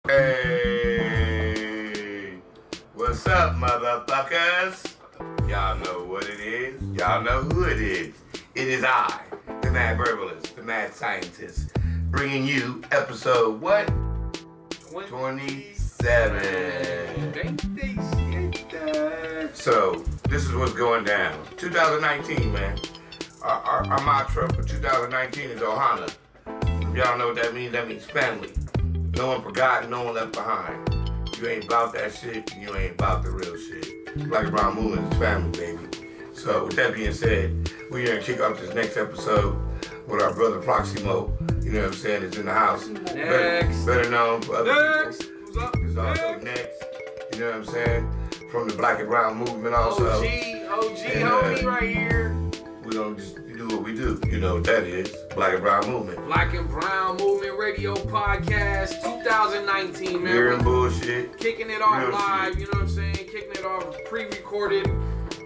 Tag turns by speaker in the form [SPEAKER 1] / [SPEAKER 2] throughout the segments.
[SPEAKER 1] Hey, what's up, motherfuckers? Y'all know what it is. Y'all know who it is. It is I, the Mad Verbalist, the Mad Scientist, bringing you episode what? 27. So, this is what's going down. 2019, man. Our mantra for 2019 is Ohana. If y'all know what that means family. No one forgotten, no one left behind. You ain't about that shit, you ain't about the real shit. Black and Brown Movement is family, baby. So with that being said, we're gonna kick off this next episode with our brother Proximo. You know what I'm saying? Is in the house.
[SPEAKER 2] Next.
[SPEAKER 1] Better known for other people.
[SPEAKER 2] Who's up?
[SPEAKER 1] Is also next. You know what I'm saying? From the Black and Brown Movement also.
[SPEAKER 2] OG homie right here.
[SPEAKER 1] We don't just do what we do. You know what that is. Black and Brown Movement.
[SPEAKER 2] Black and Brown Movement Radio Podcast 2019, man.
[SPEAKER 1] Hearing bullshit.
[SPEAKER 2] Kicking it off
[SPEAKER 1] real
[SPEAKER 2] live,
[SPEAKER 1] shit.
[SPEAKER 2] you know what I'm saying? Kicking it off pre-recorded,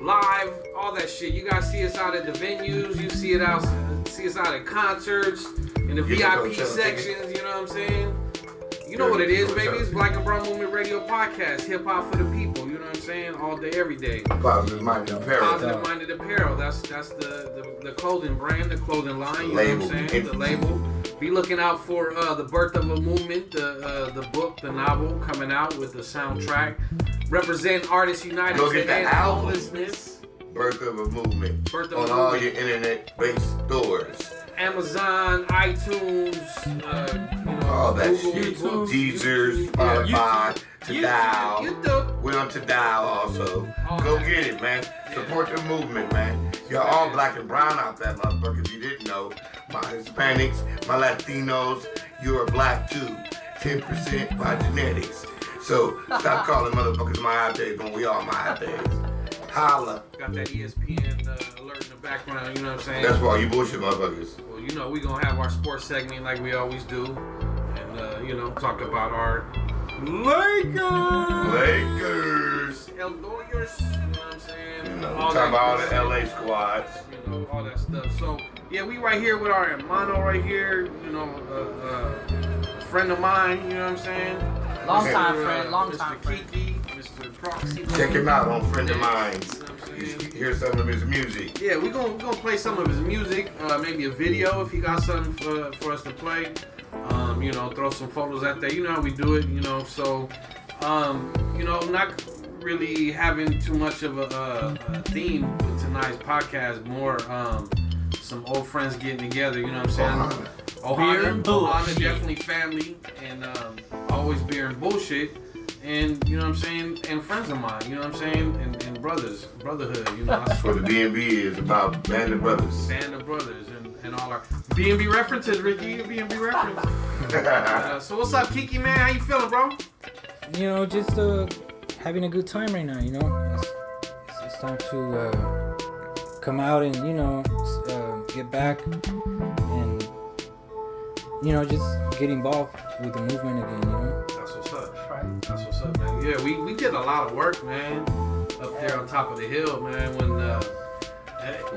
[SPEAKER 2] live, all that shit. You guys see us out at the venues, you see us out at concerts, in the VIP sections, you know what I'm saying? You know what it is, baby. It's Black and Brown Movement Radio Podcast. Hip hop for the people. You know what I'm saying? All day, every day.
[SPEAKER 1] Positive Minded Apparel.
[SPEAKER 2] Positive Minded Apparel. That's the clothing brand, the clothing line. You know what I'm saying? The label. Be looking out for the Birth of a Movement, the book, the novel coming out with the soundtrack. Represent Artists United.
[SPEAKER 1] Go get the album.
[SPEAKER 2] Homelessness.
[SPEAKER 1] Birth of a Movement.
[SPEAKER 2] Birth of
[SPEAKER 1] on
[SPEAKER 2] a
[SPEAKER 1] all
[SPEAKER 2] Movement.
[SPEAKER 1] your internet-based stores.
[SPEAKER 2] Amazon, iTunes,
[SPEAKER 1] all that
[SPEAKER 2] Google,
[SPEAKER 1] shit.
[SPEAKER 2] YouTube,
[SPEAKER 1] Deezers,
[SPEAKER 2] YouTube,
[SPEAKER 1] Spotify, Tidal.
[SPEAKER 2] YouTube.
[SPEAKER 1] We're on Tidal also. Go get it, man. Support the movement, man. Y'all all black and brown out there, motherfuckers. If you didn't know, my Hispanics, my Latinos, you are black too. 10% by genetics. So stop calling motherfuckers my days when we all my days. Holla.
[SPEAKER 2] Got that ESPN alert in the background, you know what I'm saying?
[SPEAKER 1] That's for all you bullshit motherfuckers.
[SPEAKER 2] Well, you know, we gonna have our sports segment like we always do. And, talk about our Lakers. El Dodgers, you know what I'm saying?
[SPEAKER 1] Talking about all the LA squads.
[SPEAKER 2] All that stuff. So, yeah, we right here with our hermano right here, a friend of mine, you know what I'm saying?
[SPEAKER 3] Long time friend.
[SPEAKER 2] Mr. Kiki, Mr. Proximo.
[SPEAKER 1] Check him out on Friend of Mine. You hear some of his music.
[SPEAKER 2] Yeah, we're gonna play some of his music, maybe a video if he got something for us to play. Throw some photos out there. You know how we do it, so not really having too much of a theme with tonight's podcast, more some old friends getting together, you know what I'm saying? Ohana, definitely family, and always beer and bullshit. And, you know what I'm saying, and friends of mine, you know what I'm saying, and brotherhood,
[SPEAKER 1] That's what the B&B is about, band of brothers.
[SPEAKER 2] Band of brothers, and all our B&B references, Ricky, B&B reference. So what's up, Kiki, man? How you feeling, bro?
[SPEAKER 3] Just having a good time right now, It's time to come out and, get back and, just get involved with the movement again,
[SPEAKER 2] That's what's up. That's what's up, man. Yeah, we did a lot of work, man, up there on top of the hill, man. When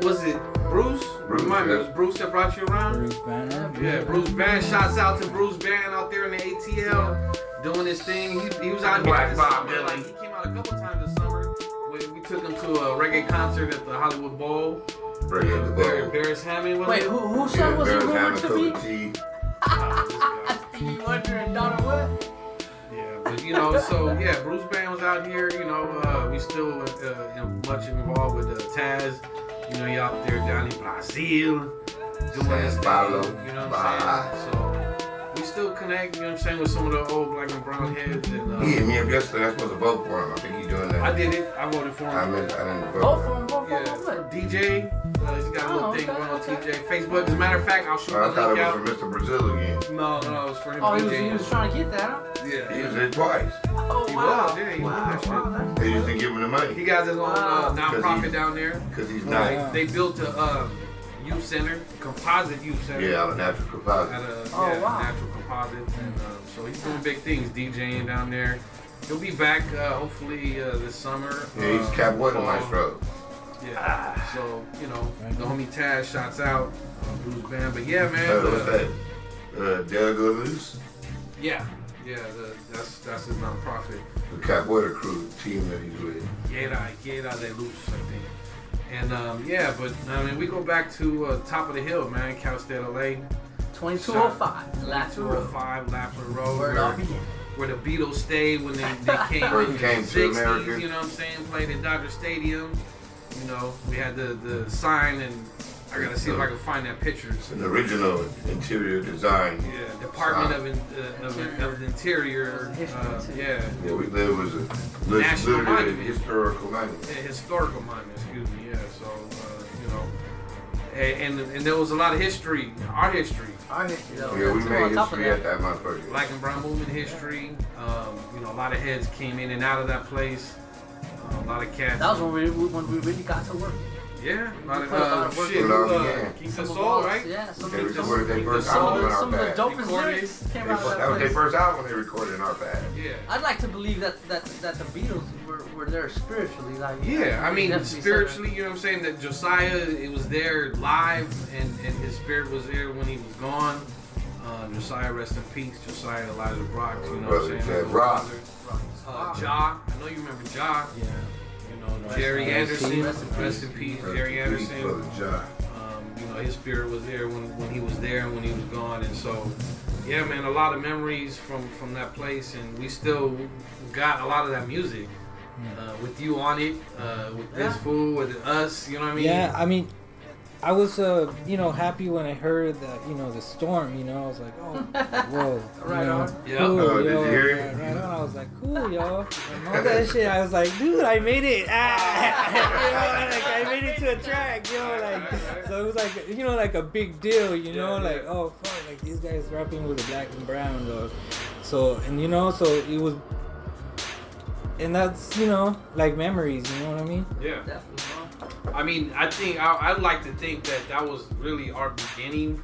[SPEAKER 2] was it Bruce? Remind me, it was Bruce that brought you around?
[SPEAKER 3] Bruce Banner.
[SPEAKER 2] Yeah, Bruce Banner. Shouts out to Bruce Banner out there in the ATL doing his thing. He was out here this summer. Like, he came out a couple times this summer. We took him to a reggae concert at the Hollywood Bowl. Barris Hammond was
[SPEAKER 3] Wait, whose son was he rumored to be? Stevie Wonder and Donna what?
[SPEAKER 2] Bruce Band was out here, we still much involved with Taz, he out there down in Brazil, doing his thing, you know what I'm saying? So, we still connect, you know what I'm saying, with some of the old black and brown heads. And,
[SPEAKER 1] he hit me up yesterday, I'm supposed to vote for him, I think he's doing that.
[SPEAKER 2] I did it, I voted for him.
[SPEAKER 1] I didn't vote for him.
[SPEAKER 3] Vote for him.
[SPEAKER 2] DJ, he's got a little thing going on TJ, Facebook, as a matter of fact, I'll shoot the link out.
[SPEAKER 1] I thought it was for Mr. Brazil again.
[SPEAKER 2] No, it was for him.
[SPEAKER 3] Oh, he was trying to get that, huh?
[SPEAKER 2] Yeah.
[SPEAKER 1] He was there twice.
[SPEAKER 3] Oh,
[SPEAKER 2] He
[SPEAKER 3] wow.
[SPEAKER 2] was, yeah, he won that shit.
[SPEAKER 1] They just didn't give him the money.
[SPEAKER 2] He got his own non-profit down there.
[SPEAKER 1] Because he's nice.
[SPEAKER 2] They built a youth center, composite youth center.
[SPEAKER 1] Yeah, out of natural composite.
[SPEAKER 2] Natural composites. And so he's doing big things, DJing down there. He'll be back hopefully this summer.
[SPEAKER 1] Yeah, he's Cap One in Maestro.
[SPEAKER 2] Yeah. So, the homie Taz shouts out Blues Band. But yeah, man.
[SPEAKER 1] What's that? Delagoose?
[SPEAKER 2] Yeah. Yeah, that's his nonprofit.
[SPEAKER 1] The Capoeira crew team that he's with.
[SPEAKER 2] Quiera de Luz, I think. And but I mean, we go back to top of the hill, man, Cal State LA.
[SPEAKER 4] 2205, Laffer Road.
[SPEAKER 2] 2205 Laffer Road.
[SPEAKER 4] Where it all began.
[SPEAKER 2] Where the Beatles stayed when they came
[SPEAKER 1] First
[SPEAKER 2] in
[SPEAKER 1] came
[SPEAKER 2] the
[SPEAKER 1] to
[SPEAKER 2] 60s,
[SPEAKER 1] America.
[SPEAKER 2] you know what I'm saying? Played at Dodger Stadium. You know, we had the sign, and I gotta see if I can find that picture.
[SPEAKER 1] It's an original interior design.
[SPEAKER 2] Yeah, Department of the Interior. Yeah,
[SPEAKER 1] We live was a
[SPEAKER 2] National
[SPEAKER 1] literally a
[SPEAKER 2] monument.
[SPEAKER 1] historical monument.
[SPEAKER 2] Historical monument, excuse me. Yeah, so you know, and there was a lot of history, our history.
[SPEAKER 4] Our history, though.
[SPEAKER 1] Yeah, we
[SPEAKER 4] That's
[SPEAKER 1] made
[SPEAKER 4] on top of
[SPEAKER 1] history
[SPEAKER 4] that.
[SPEAKER 1] at that motherfucker.
[SPEAKER 2] Black and brown movement history. You know, a lot of heads came in and out of that place. A lot of cats.
[SPEAKER 4] That was when we really got to work.
[SPEAKER 2] Yeah, a lot
[SPEAKER 4] We put a lot of
[SPEAKER 2] of
[SPEAKER 4] work
[SPEAKER 2] shit.
[SPEAKER 1] in.
[SPEAKER 2] Keep the
[SPEAKER 4] Some of
[SPEAKER 2] soul,
[SPEAKER 4] us,
[SPEAKER 2] right?
[SPEAKER 4] Yeah, some
[SPEAKER 1] They
[SPEAKER 4] of
[SPEAKER 1] recorded their first
[SPEAKER 2] Some
[SPEAKER 1] album in our
[SPEAKER 4] some of the
[SPEAKER 1] pad.
[SPEAKER 4] dopest
[SPEAKER 2] Recorded.
[SPEAKER 4] lyrics came out of
[SPEAKER 1] That
[SPEAKER 4] that
[SPEAKER 1] was their
[SPEAKER 4] place.
[SPEAKER 1] first album they recorded in our pad.
[SPEAKER 2] Yeah.
[SPEAKER 4] I'd like to believe that the Beatles were there spiritually, like.
[SPEAKER 2] Yeah, I mean,
[SPEAKER 4] definitely
[SPEAKER 2] spiritually, you know what I'm saying? That Josiah, it was there live, and his spirit was there when he was gone. Josiah, rest in peace. Josiah Elijah Brock, you know what I'm
[SPEAKER 1] Brother
[SPEAKER 2] saying?
[SPEAKER 1] Ted Rock.
[SPEAKER 2] Ja, I know you remember Ja.
[SPEAKER 3] Yeah.
[SPEAKER 2] You know, Jerry Anderson, rest in peace, Jerry Anderson.
[SPEAKER 1] Brother John.
[SPEAKER 2] You know, his spirit was there when he was there and when he was gone, and so, yeah, man, a lot of memories from that place, and we still got a lot of that music with you on it, with this fool, with us, you know what I mean?
[SPEAKER 3] Yeah, I mean, I was, happy when I heard that, the storm, I was like, oh, whoa.
[SPEAKER 4] Right on.
[SPEAKER 2] Yeah.
[SPEAKER 3] Cool,
[SPEAKER 1] Oh, did
[SPEAKER 3] yo.
[SPEAKER 1] you hear it?
[SPEAKER 3] Right on. I was like, cool, yo. And all that shit, I was like, dude, I made it. I made it to a track, So it was like, like a big deal, like, oh, fuck, like these guys rapping with the black and brown, though. So, and so it was, and that's, like memories, you know what I mean?
[SPEAKER 2] Yeah.
[SPEAKER 4] Definitely, bro.
[SPEAKER 2] I mean, I think I'd like to think that was really our beginning,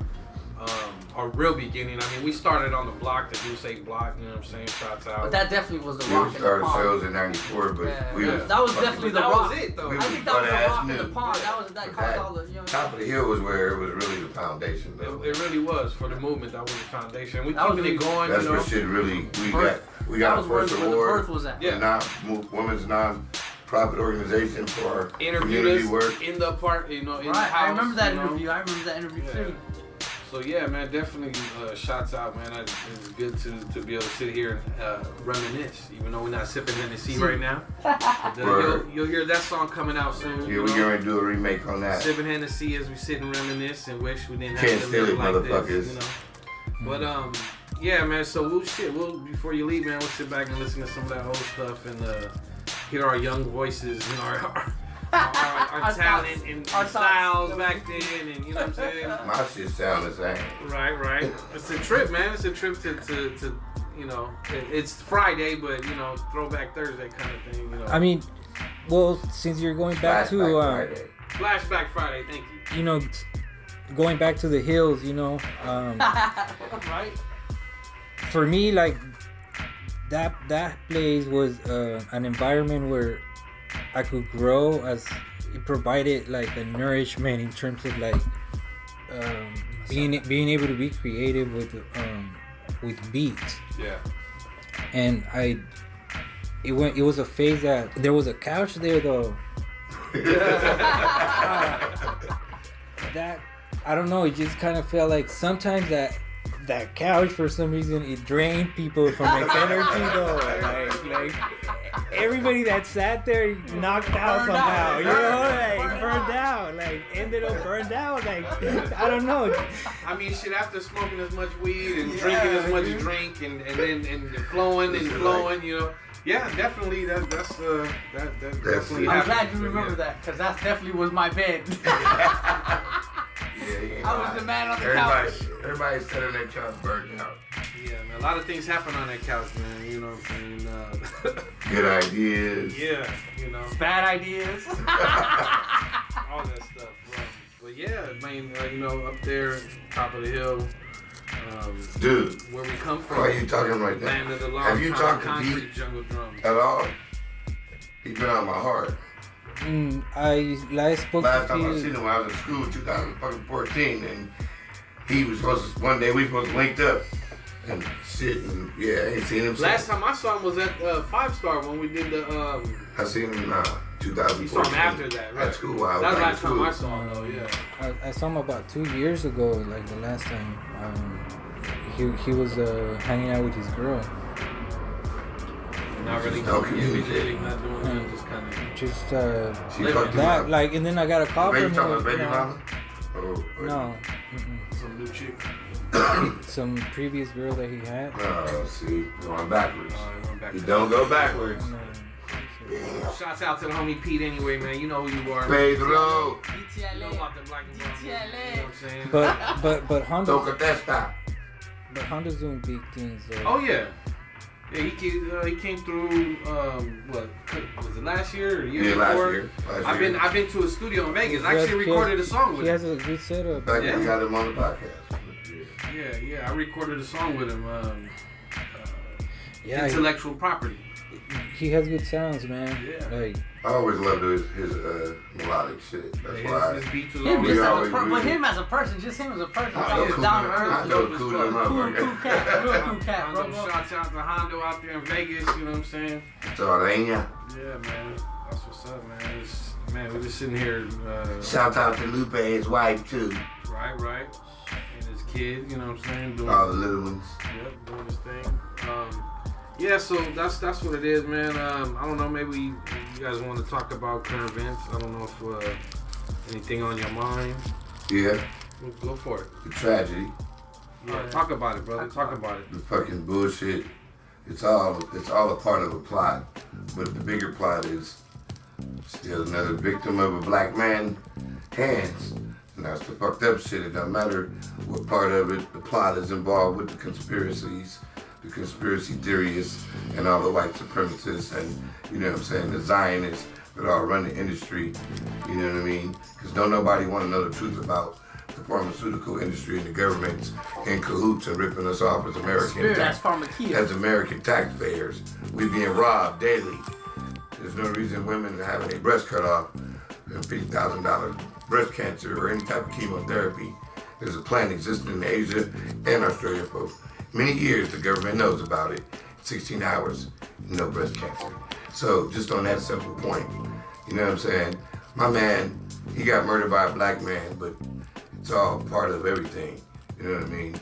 [SPEAKER 2] our real beginning. I mean, we started on the block, the Deuce 8 block, you know what I'm saying? Shouts out.
[SPEAKER 4] But that definitely was the
[SPEAKER 1] We
[SPEAKER 4] rock in the
[SPEAKER 1] started
[SPEAKER 4] pond.
[SPEAKER 1] shows in '94, but
[SPEAKER 4] Yeah,
[SPEAKER 1] we was
[SPEAKER 4] that was
[SPEAKER 1] fucking-
[SPEAKER 4] definitely the
[SPEAKER 2] that
[SPEAKER 4] rock.
[SPEAKER 2] was it, though.
[SPEAKER 1] We
[SPEAKER 4] I
[SPEAKER 1] was
[SPEAKER 4] think that was the
[SPEAKER 1] butt-ass
[SPEAKER 4] rock in the
[SPEAKER 1] new.
[SPEAKER 4] pond. That
[SPEAKER 1] But
[SPEAKER 4] caused all the
[SPEAKER 1] Top of the Hill was where it was really the foundation, though.
[SPEAKER 2] It really was for the movement. That was the foundation. We
[SPEAKER 4] That was
[SPEAKER 2] keeping it
[SPEAKER 4] really-
[SPEAKER 2] going,
[SPEAKER 1] That's
[SPEAKER 2] you know.
[SPEAKER 1] where shit really, we
[SPEAKER 4] Birth.
[SPEAKER 1] got
[SPEAKER 4] that
[SPEAKER 1] a
[SPEAKER 4] was
[SPEAKER 1] first
[SPEAKER 4] where the
[SPEAKER 1] award.
[SPEAKER 4] birth was at.
[SPEAKER 2] Yeah.
[SPEAKER 1] Women's non-profit organization for our
[SPEAKER 2] Interviewed
[SPEAKER 1] community
[SPEAKER 2] us
[SPEAKER 1] work.
[SPEAKER 2] in the park, in the
[SPEAKER 4] Right,
[SPEAKER 2] house.
[SPEAKER 4] I remember that
[SPEAKER 2] you know.
[SPEAKER 4] interview. I remember that interview
[SPEAKER 2] Yeah.
[SPEAKER 4] too.
[SPEAKER 2] So yeah, man, definitely shots out, man. It's good to be able to sit here and reminisce, even though we're not sipping Hennessy right now. But, you'll hear that song coming out soon.
[SPEAKER 1] Yeah, we're going to do a remake on that.
[SPEAKER 2] Sipping Hennessy as we sit and reminisce and wish we didn't have
[SPEAKER 1] Can't
[SPEAKER 2] to
[SPEAKER 1] steal
[SPEAKER 2] live
[SPEAKER 1] it,
[SPEAKER 2] like
[SPEAKER 1] motherfuckers.
[SPEAKER 2] this, But yeah, man. So we'll before you leave, man, we'll sit back and listen to some of that old stuff and hear our young voices, our talent and
[SPEAKER 4] our
[SPEAKER 2] styles
[SPEAKER 4] thoughts.
[SPEAKER 2] back then, and you know what I'm saying.
[SPEAKER 1] My shit sound the same.
[SPEAKER 2] Right. It's a trip, man. It's a trip to it's Friday, but Throwback Thursday kind of thing.
[SPEAKER 3] I mean, well, since you're going back to,
[SPEAKER 1] Friday.
[SPEAKER 2] Flashback Friday. Thank you.
[SPEAKER 3] Going back to the hills,
[SPEAKER 4] Right?
[SPEAKER 3] for me, like that place was an environment where I could grow, as it provided like a nourishment in terms of like being able to be creative with beats.
[SPEAKER 2] Yeah.
[SPEAKER 3] And it was a phase that there was a couch there though. That I don't know, it just kind of felt like sometimes that couch for some reason it drained people from like energy though. Like everybody that sat there knocked out
[SPEAKER 4] Burned
[SPEAKER 3] somehow,
[SPEAKER 4] out.
[SPEAKER 3] burned out, like ended up burned out, like I don't know.
[SPEAKER 2] I mean, shit. After smoking as much weed and drinking as much drink and then flowing, Yeah, definitely. That definitely
[SPEAKER 4] I'm
[SPEAKER 2] happened.
[SPEAKER 4] glad you remember that, because that definitely was my bed. I was the man on the couch.
[SPEAKER 1] Everybody sat on that couch burned out.
[SPEAKER 2] Yeah, man. A lot of things happen on that couch, man. You know what I'm saying?
[SPEAKER 1] Good ideas.
[SPEAKER 2] Yeah,
[SPEAKER 4] Bad ideas.
[SPEAKER 2] all that stuff. But yeah, man, up there, top of the hill,
[SPEAKER 1] Dude,
[SPEAKER 2] where we come from.
[SPEAKER 1] why are you talking right now?
[SPEAKER 2] Land of the long
[SPEAKER 1] Have you talked to
[SPEAKER 2] concrete
[SPEAKER 1] Pete
[SPEAKER 2] jungle drums.
[SPEAKER 1] at all? He's been on my heart.
[SPEAKER 3] I spoke
[SPEAKER 1] Last
[SPEAKER 3] to
[SPEAKER 1] time I
[SPEAKER 3] you.
[SPEAKER 1] seen him when I was in school in 2014, and he was supposed to, one day we supposed to linked up, and shit, and yeah, I ain't seen him
[SPEAKER 2] Last
[SPEAKER 1] since.
[SPEAKER 2] time I saw him was at 5 Star when we did the.
[SPEAKER 1] I seen him in 2014.
[SPEAKER 2] You saw him after that, right?
[SPEAKER 1] At school, while
[SPEAKER 2] That was
[SPEAKER 1] I
[SPEAKER 2] last
[SPEAKER 1] was
[SPEAKER 2] time I
[SPEAKER 1] in school.
[SPEAKER 2] saw him, though. Yeah.
[SPEAKER 3] I saw him about 2 years ago, like the last time. He was hanging out with his girl.
[SPEAKER 2] Not really.
[SPEAKER 1] No
[SPEAKER 2] Not doing
[SPEAKER 1] communicating.
[SPEAKER 2] nothing. Just kind of.
[SPEAKER 3] Just
[SPEAKER 1] She
[SPEAKER 2] Living
[SPEAKER 1] fucked him
[SPEAKER 3] that,
[SPEAKER 1] up.
[SPEAKER 3] like, and then I got a call
[SPEAKER 1] Baby
[SPEAKER 3] from
[SPEAKER 1] talking
[SPEAKER 3] him.
[SPEAKER 1] about baby
[SPEAKER 3] you know.
[SPEAKER 1] mama? Oh,
[SPEAKER 3] No,
[SPEAKER 2] Some new chick.
[SPEAKER 3] some previous girl that he had.
[SPEAKER 1] Oh, see, going backwards.
[SPEAKER 2] Going back
[SPEAKER 1] You
[SPEAKER 2] to
[SPEAKER 1] don't go backwards.
[SPEAKER 3] No.
[SPEAKER 2] Shouts out to the homie Pete anyway, man. You know who you are.
[SPEAKER 1] Pedro,
[SPEAKER 2] You know
[SPEAKER 4] DTLA.
[SPEAKER 2] about the black and brown. You know what I'm saying?
[SPEAKER 3] But Honda,
[SPEAKER 1] toca testa.
[SPEAKER 3] but Honda's doing big things. Though.
[SPEAKER 2] Oh yeah. Yeah, he came through. What was it last year or the year
[SPEAKER 1] Yeah, last
[SPEAKER 2] before?
[SPEAKER 1] year.
[SPEAKER 2] I've been to a studio in Vegas. I
[SPEAKER 3] He has-
[SPEAKER 2] actually
[SPEAKER 3] he has-
[SPEAKER 2] recorded a song with
[SPEAKER 3] He
[SPEAKER 2] him.
[SPEAKER 3] has a good setup.
[SPEAKER 1] Back
[SPEAKER 2] Yeah.
[SPEAKER 1] when we got him on the podcast.
[SPEAKER 2] Yeah, I recorded a song with him.
[SPEAKER 3] Yeah,
[SPEAKER 2] Intellectual property.
[SPEAKER 3] he has good sounds, man.
[SPEAKER 2] Yeah.
[SPEAKER 3] Like,
[SPEAKER 1] I always loved his melodic shit. That's why.
[SPEAKER 2] His beats was
[SPEAKER 4] Him
[SPEAKER 2] always
[SPEAKER 4] just
[SPEAKER 1] always
[SPEAKER 4] but
[SPEAKER 1] really-
[SPEAKER 4] him as a person, just him as a person,
[SPEAKER 1] I
[SPEAKER 4] like
[SPEAKER 1] know
[SPEAKER 4] he's
[SPEAKER 1] cool
[SPEAKER 4] down to
[SPEAKER 1] I
[SPEAKER 4] earth.
[SPEAKER 1] know cool them up.
[SPEAKER 4] Cool cat, real cool cat, bro.
[SPEAKER 2] Hondo, shouts out to Hondo out there in Vegas. You know what I'm saying?
[SPEAKER 1] Torreña.
[SPEAKER 2] Yeah, man. That's what's up, man. Man, we're just sitting here.
[SPEAKER 1] Shout out to Lupe, his wife too.
[SPEAKER 2] Right. And his kid, you know what I'm saying? Doing,
[SPEAKER 1] All the little ones.
[SPEAKER 2] Yep, doing his thing. Yeah, so that's what it is, man. I don't know, maybe you guys want to talk about current events. I don't know if anything on your mind.
[SPEAKER 1] Yeah,
[SPEAKER 2] We'll go for it.
[SPEAKER 1] the tragedy,
[SPEAKER 2] Yeah, talk about it, brother. Talk about it.
[SPEAKER 1] the fucking bullshit. It's all a part of a plot. But the bigger plot is still another victim of a black man's hands. And that's the fucked up shit. It doesn't matter what part of it the plot is involved with, the conspiracies, the conspiracy theorists, and all the white supremacists, and you know what I'm saying, the Zionists that all run the industry. You know what I mean? Because don't nobody want to know the truth about the pharmaceutical industry and the government's in cahoots and ripping us off as
[SPEAKER 4] Spirit, that's pharmakia.
[SPEAKER 1] as American taxpayers. We being robbed daily. There's no reason women are having their breast cut off and $50,000 breast cancer or any type of chemotherapy. There's a plan existing in Asia and Australia for many years. The government knows about it. 16 hours, no breast cancer. So just on that simple point, you know what I'm saying? My man, he got murdered by a black man, but it's all part of everything. You know what I mean?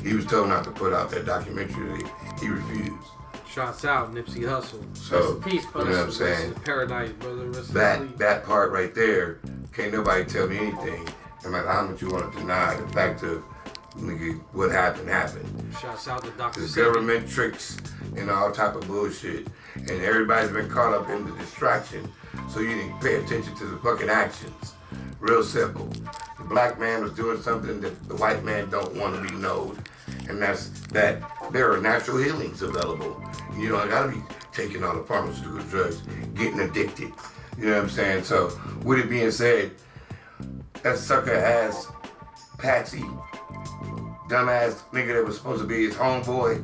[SPEAKER 1] He was told not to put out that documentary. He refused.
[SPEAKER 2] Shouts out, Nipsey Hussle.
[SPEAKER 1] So,
[SPEAKER 4] Rest in peace,
[SPEAKER 1] you
[SPEAKER 4] brother.
[SPEAKER 1] know what I'm saying?
[SPEAKER 2] Paradise, brother. Rest in sleep.
[SPEAKER 1] That part right there, can't nobody tell me anything. No matter how much you want to deny the fact of, nigga, what happened.
[SPEAKER 2] Shouts out to Dr.
[SPEAKER 1] The
[SPEAKER 2] Sebi.
[SPEAKER 1] government tricks and all type of bullshit. And everybody's been caught up in the distraction, so you didn't pay attention to the fucking actions. Real simple. The black man was doing something that the white man don't want to be known. And that's that there are natural healings available. You don't gotta be taking all the pharmaceutical drugs, getting addicted. You know what I'm saying? So, with it being said, that sucker ass Patsy, dumbass nigga that was supposed to be his homeboy,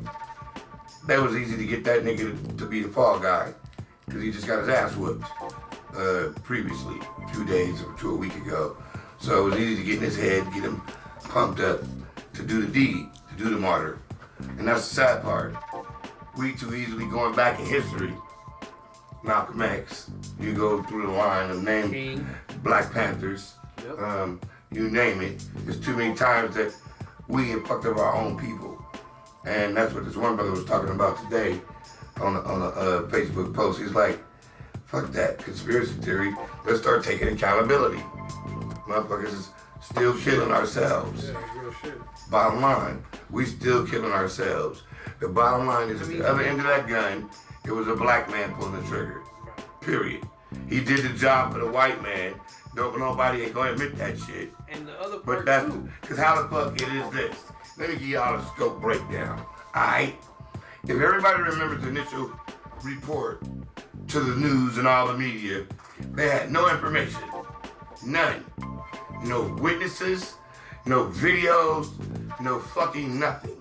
[SPEAKER 1] that was easy to get that nigga to be the fall guy, because he just got his ass whooped previously, a few days or to a week ago. So it was easy to get in his head, get him pumped up to do the deed, to do the martyr. And that's the sad part. We too easily going back in history. Malcolm X, you go through the line of name
[SPEAKER 2] King.
[SPEAKER 1] Black Panthers,
[SPEAKER 2] Yep.
[SPEAKER 1] you name it. There's too many times that we have fucked up our own people. And that's what this one brother was talking about today on a Facebook post. He's like, fuck that conspiracy theory. Let's start taking accountability. Motherfuckers is still killing ourselves.
[SPEAKER 2] Yeah, real shit.
[SPEAKER 1] Bottom line, we still killing ourselves. The bottom line is at the other end of that gun, it was a black man pulling the trigger. Period. He did the job for the white man. Nobody ain't gonna admit that shit.
[SPEAKER 2] And the other
[SPEAKER 1] But
[SPEAKER 2] part
[SPEAKER 1] that's
[SPEAKER 2] too.
[SPEAKER 1] because how the fuck it is this? Let me give y'all a scope breakdown. Alright? If everybody remembers the initial report to the news and all the media, they had no information. None. No witnesses, no videos, no fucking nothing.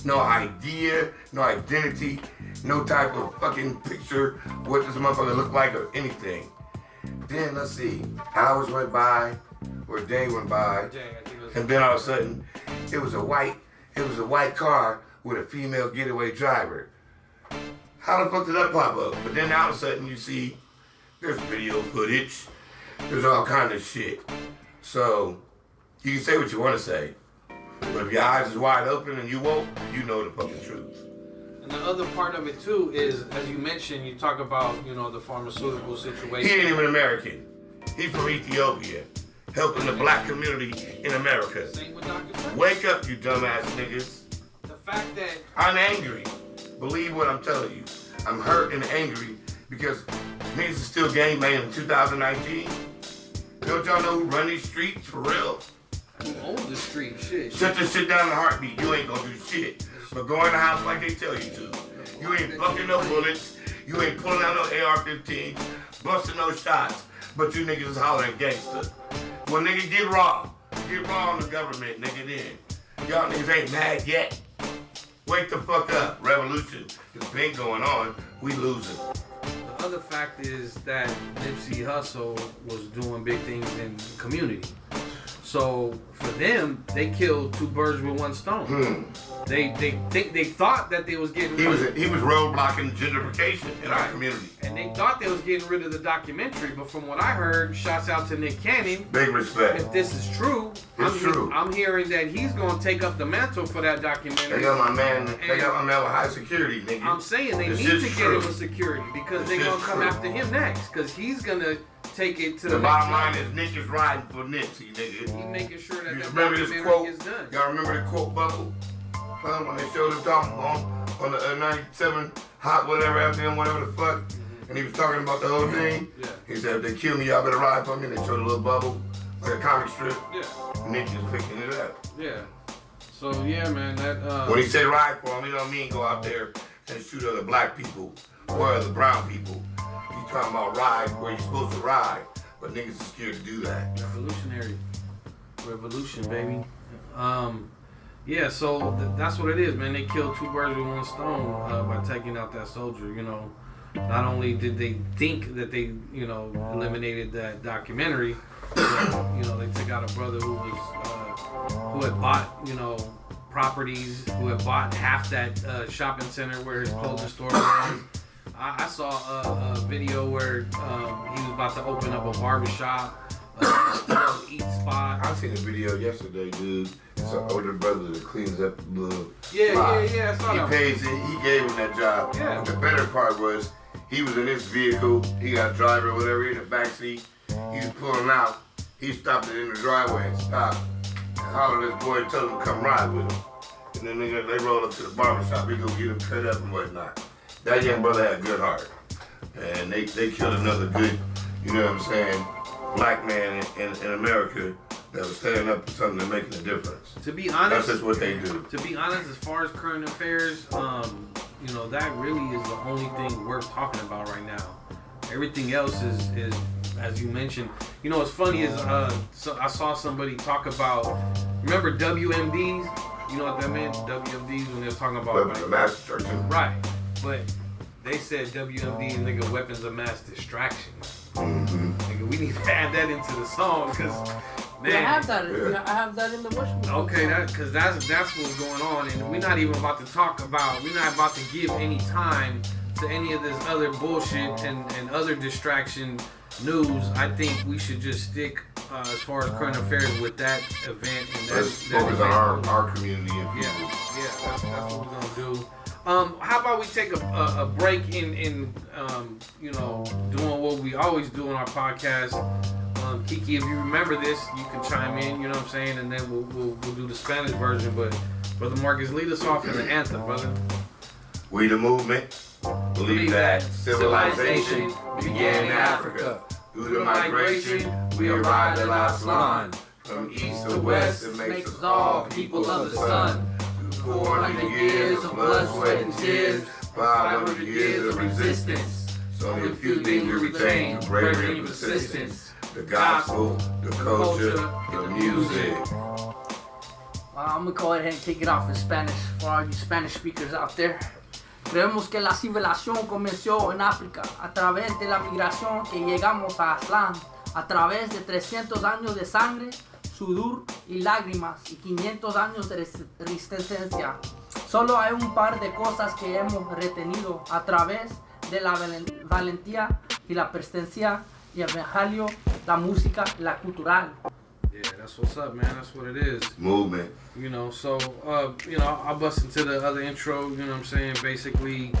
[SPEAKER 1] No idea, no identity, no type of fucking picture what this motherfucker looked like or anything. Then let's see, hours went by or a day went by, and then all of a sudden it was a white car with a female getaway driver. How the fuck did that pop up? But then all of a sudden you see there's video footage, there's all kind of shit. So you can say what you want to say, but if your eyes is wide open and you woke, you know the fucking truth.
[SPEAKER 2] And the other part of it too is, as you mentioned, you talk about, you know, the pharmaceutical situation.
[SPEAKER 1] He ain't even American. He's from Ethiopia, helping the black community in America.
[SPEAKER 2] Same with Dr. Tuck.
[SPEAKER 1] Wake up, you dumbass niggas.
[SPEAKER 2] The fact that
[SPEAKER 1] I'm angry. Believe what I'm telling you. I'm hurt and angry because niggas is still gangbanging in 2019. Don't y'all know who run these streets for real?
[SPEAKER 2] who owns the street, shit.
[SPEAKER 1] Shut this shit down in a heartbeat. You ain't gonna do shit. But go in the house like they tell you to. You ain't fucking no bullets. You ain't pulling out no AR-15s, busting no shots. But you niggas is hollering gangster. Well, nigga, get raw on the government, nigga, then. Y'all niggas ain't mad yet. Wake the fuck up. Revolution has been going on. We losing.
[SPEAKER 2] The other fact is that Nipsey Hussle was doing big things in the community. So for them, they killed two birds with one stone. They thought that they was getting
[SPEAKER 1] he was roadblocking gentrification in our community.
[SPEAKER 2] And they thought they was getting rid of the documentary, but from what I heard, shouts out to Nick Cannon.
[SPEAKER 1] Big respect.
[SPEAKER 2] If this is true, I'm hearing that he's gonna take up the mantle for that documentary.
[SPEAKER 1] They got my man with high security, nigga.
[SPEAKER 2] I'm saying they need to get him with security because they're gonna come after him next, because he's gonna take it to
[SPEAKER 1] the bottom line is Nick is riding for Nipsey, nigga.
[SPEAKER 2] He's making sure that that
[SPEAKER 1] remember this
[SPEAKER 2] documentary
[SPEAKER 1] quote?
[SPEAKER 2] gets done.
[SPEAKER 1] Y'all remember the quote bubble? When they showed him talking on the 97 Hot whatever FM, whatever the fuck, and he was talking about the whole thing.
[SPEAKER 2] Yeah.
[SPEAKER 1] He said, if they kill me, y'all better ride for me. And they showed a little bubble, like a comic strip.
[SPEAKER 2] Yeah.
[SPEAKER 1] Nick is picking it up.
[SPEAKER 2] Yeah. So yeah, man, that
[SPEAKER 1] when he said ride for him, he don't mean go out there and shoot other black people or other brown people. He's talking about ride where you're supposed to ride, but niggas are scared to do that.
[SPEAKER 2] Revolution, baby. Yeah, so that's what it is, man. They killed two birds with one stone by taking out that soldier. You know, not only did they think that they, you know, eliminated that documentary, but, you know, they took out a brother who was who had bought, you know, properties, who had bought half that shopping center where his clothing store was. I saw a video where he was about to open up a barbershop. Eat spot.
[SPEAKER 1] I seen a video yesterday, dude. It's an older brother that cleans up the
[SPEAKER 2] Yeah. I saw
[SPEAKER 1] he
[SPEAKER 2] that.
[SPEAKER 1] pays it. He gave him that job.
[SPEAKER 2] Yeah.
[SPEAKER 1] The better part was he was in his vehicle. He got a driver or whatever in the back seat. He was pulling out. He stopped it in the driveway and stopped and hollered at his boy and told him to come ride with him. And then they rolled up to the barbershop. He go get him cut up and whatnot. That young brother had a good heart. And they killed another good, you know what I'm saying, black man in America that was standing up for something and making a difference.
[SPEAKER 2] To be honest,
[SPEAKER 1] that's just what they do.
[SPEAKER 2] To be honest, as far as current affairs, you know, that really is the only thing worth talking about right now. Everything else is as you mentioned. You know, what's funny is so I saw somebody talk about, remember WMDs? You know what that meant? WMDs when they were talking about
[SPEAKER 1] Weapons of mass destruction.
[SPEAKER 2] Right, but they said WMD, nigga, weapons of mass distraction. Nigga, we need to add that into the song, cause man,
[SPEAKER 4] I have that. I have that in the wish list.
[SPEAKER 2] Okay, cause that's what's going on, and we're not even about to talk about. We're not about to give any time to any of this other bullshit and other distraction news. I think we should just stick as far as current affairs with that event and
[SPEAKER 1] Let's focus on our community and people.
[SPEAKER 2] Yeah, that's what we're gonna do. How about we take a break in you know, doing what we always do on our podcast. Kiki, if you remember this, you can chime in, you know what I'm saying, and then we'll do the Spanish version. But Brother Marcus, lead us off in the anthem, brother.
[SPEAKER 1] We the movement believe that civilization began in Africa. Through the migration, we arrived at Aslan. From east to west, it makes us all people of the sun. 400 years of blood, sweat, and tears, 500 years of resistance. So only a few things we retain through bravery and persistence. The gospel, the culture, the music.
[SPEAKER 4] I'm gonna go ahead and kick it off in Spanish for all you Spanish speakers out there. Creemos que la civilización comenzó en África a través de la migración que llegamos a Aslan, a través de 300 años de sangre, sudor y lágrimas y 500 años de resistencia. Solo hay un par de cosas que hemos retenido a través de la valentía y la presencia y el evangelio, la música, la cultural.
[SPEAKER 2] Yeah, that's what's up, man. That's what it is.
[SPEAKER 1] Movement.
[SPEAKER 2] You know, so, I'll bust into the other intro, you know what I'm saying? Basically,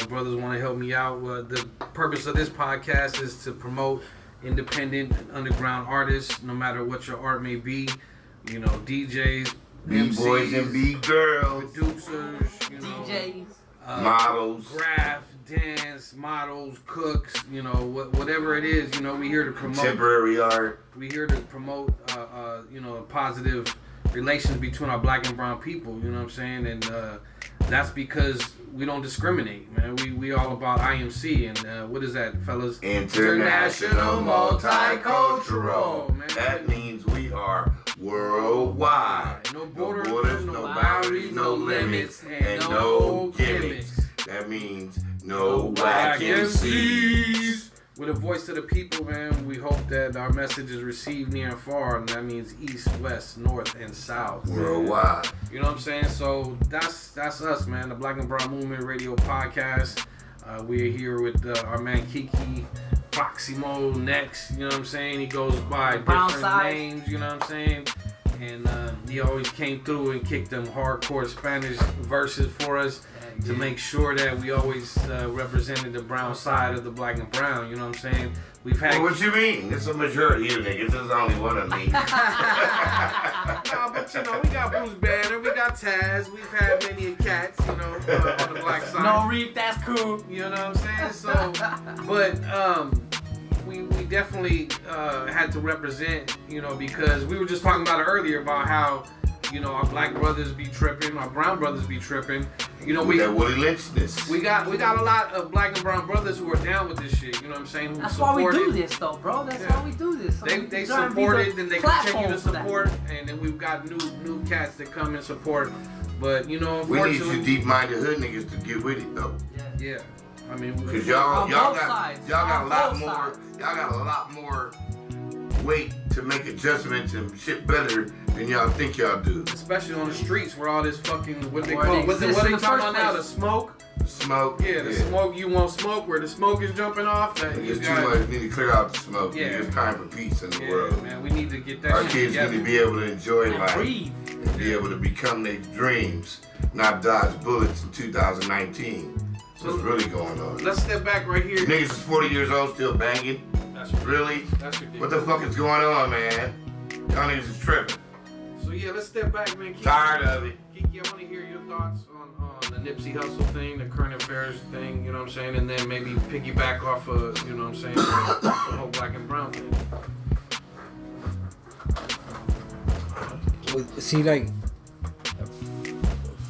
[SPEAKER 2] brothers want to help me out. The purpose of this podcast is to promote independent and underground artists, no matter what your art may be. DJs,
[SPEAKER 1] B-boys and B-girls.
[SPEAKER 2] producers,
[SPEAKER 4] DJs.
[SPEAKER 1] Models.
[SPEAKER 2] Graph, dance, models, cooks, whatever it is, we here to promote.
[SPEAKER 1] Contemporary art.
[SPEAKER 2] We here to promote, positive relations between our black and brown people, you know what I'm saying? And that's because we don't discriminate, man. We all about IMC, and what is that, fellas?
[SPEAKER 1] International Multicultural.
[SPEAKER 2] Man.
[SPEAKER 1] That means we are worldwide.
[SPEAKER 2] No
[SPEAKER 1] No
[SPEAKER 2] borders,
[SPEAKER 1] borders, no boundaries, no limits, and no gimmicks. That means no whack MCs.
[SPEAKER 2] With a voice to the people, man, we hope that our message is received near and far, and that means east, west, north, and south.
[SPEAKER 1] Worldwide.
[SPEAKER 2] You know what I'm saying? So that's us, man. The Black and Brown Movement Radio Podcast. We're here with our man Kiki, Proximo next. You know what I'm saying? He goes by different names. You know what I'm saying? And he always came through and kicked them hardcore Spanish verses for us to make sure that we always represented the brown side of the black and brown. You know what I'm saying? We've had.
[SPEAKER 1] Well, what you mean? It's a majority of niggas. There's only one of me.
[SPEAKER 2] Nah, but we got Bruce Banner, we got Taz, we've had many cats, on the black side.
[SPEAKER 4] No, Reef, that's cool.
[SPEAKER 2] You know what I'm saying? So, but we definitely had to represent, because we were just talking about it earlier about how, our black brothers be tripping, our brown brothers be tripping. We
[SPEAKER 1] that Willie Lynchness.
[SPEAKER 2] We got a lot of black and brown brothers who are down with this shit. You know what I'm saying?
[SPEAKER 4] That's why we do this, though, bro. That's why we do this. So
[SPEAKER 2] they support it, then they continue to support, and then we've got new cats that come and support. But unfortunately,
[SPEAKER 1] we need you deep-minded hood niggas to get with it though.
[SPEAKER 2] Yeah. I mean,
[SPEAKER 1] because y'all got a lot more weight to make adjustments and shit better than y'all think y'all do.
[SPEAKER 2] Especially on the streets where all this fucking what they talking about now, the smoke.
[SPEAKER 1] Smoke.
[SPEAKER 2] Yeah, the smoke. You want smoke where the smoke is jumping off.
[SPEAKER 1] It's too much. We need to clear out the smoke. Yeah. It's time for peace in the world.
[SPEAKER 2] Man, we need to get that.
[SPEAKER 1] Our kids need to be able to enjoy life
[SPEAKER 4] breathe.
[SPEAKER 1] And be able to become their dreams, not dodge bullets in 2019. So what's really going on?
[SPEAKER 2] Let's step back right here.
[SPEAKER 1] Niggas is 40 years old still banging.
[SPEAKER 2] That's
[SPEAKER 1] really?
[SPEAKER 2] That's ridiculous.
[SPEAKER 1] What the fuck is going on, man? Y'all niggas is tripping.
[SPEAKER 2] So yeah, let's step back, man. Kiki,
[SPEAKER 1] tired of it.
[SPEAKER 2] Kiki, I want to hear your thoughts on the Nipsey Hussle thing, the current affairs thing, you know what I'm saying? And then maybe piggyback off of, you know what I'm saying, the whole black and brown thing.
[SPEAKER 3] Well, see, like,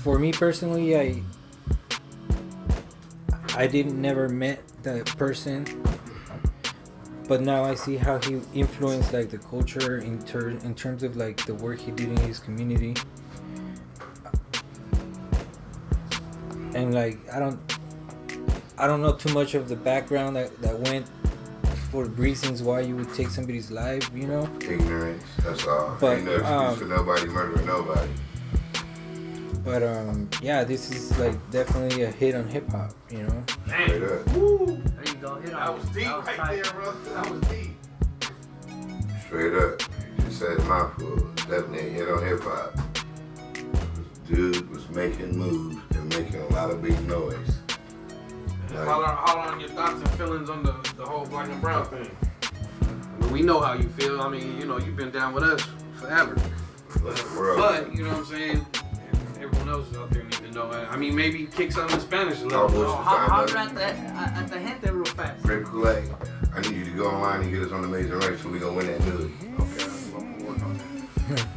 [SPEAKER 3] for me personally, I didn't never met that person, but now I see how he influenced like the culture in terms of like the work he did in his community. And like I don't know too much of the background that went for reasons why you would take somebody's life,
[SPEAKER 1] Ignorance, that's all.
[SPEAKER 3] But
[SPEAKER 1] ain't no excuse for nobody murdering nobody.
[SPEAKER 3] But yeah, this is like definitely a hit on hip hop,
[SPEAKER 2] Man.
[SPEAKER 1] Straight up.
[SPEAKER 2] Woo.
[SPEAKER 4] There you go. Hit on.
[SPEAKER 2] That was deep right there, bro. That was deep.
[SPEAKER 1] Straight up. You just said a mouthful. Definitely a hit on hip hop. Dude was making moves and making a lot of big noise.
[SPEAKER 2] How are your thoughts and feelings on the whole black and brown thing? I mean, we know how you feel. I mean, you've been down with us forever. But you know what I'm saying? Everyone else out there needs to know. I mean, maybe kick something in Spanish a little bit.
[SPEAKER 4] Holler at the gente real fast.
[SPEAKER 1] Recollect. I need you to go online and get us on the Amazing Race so we gonna win that movie. Okay, I'm gonna work on that.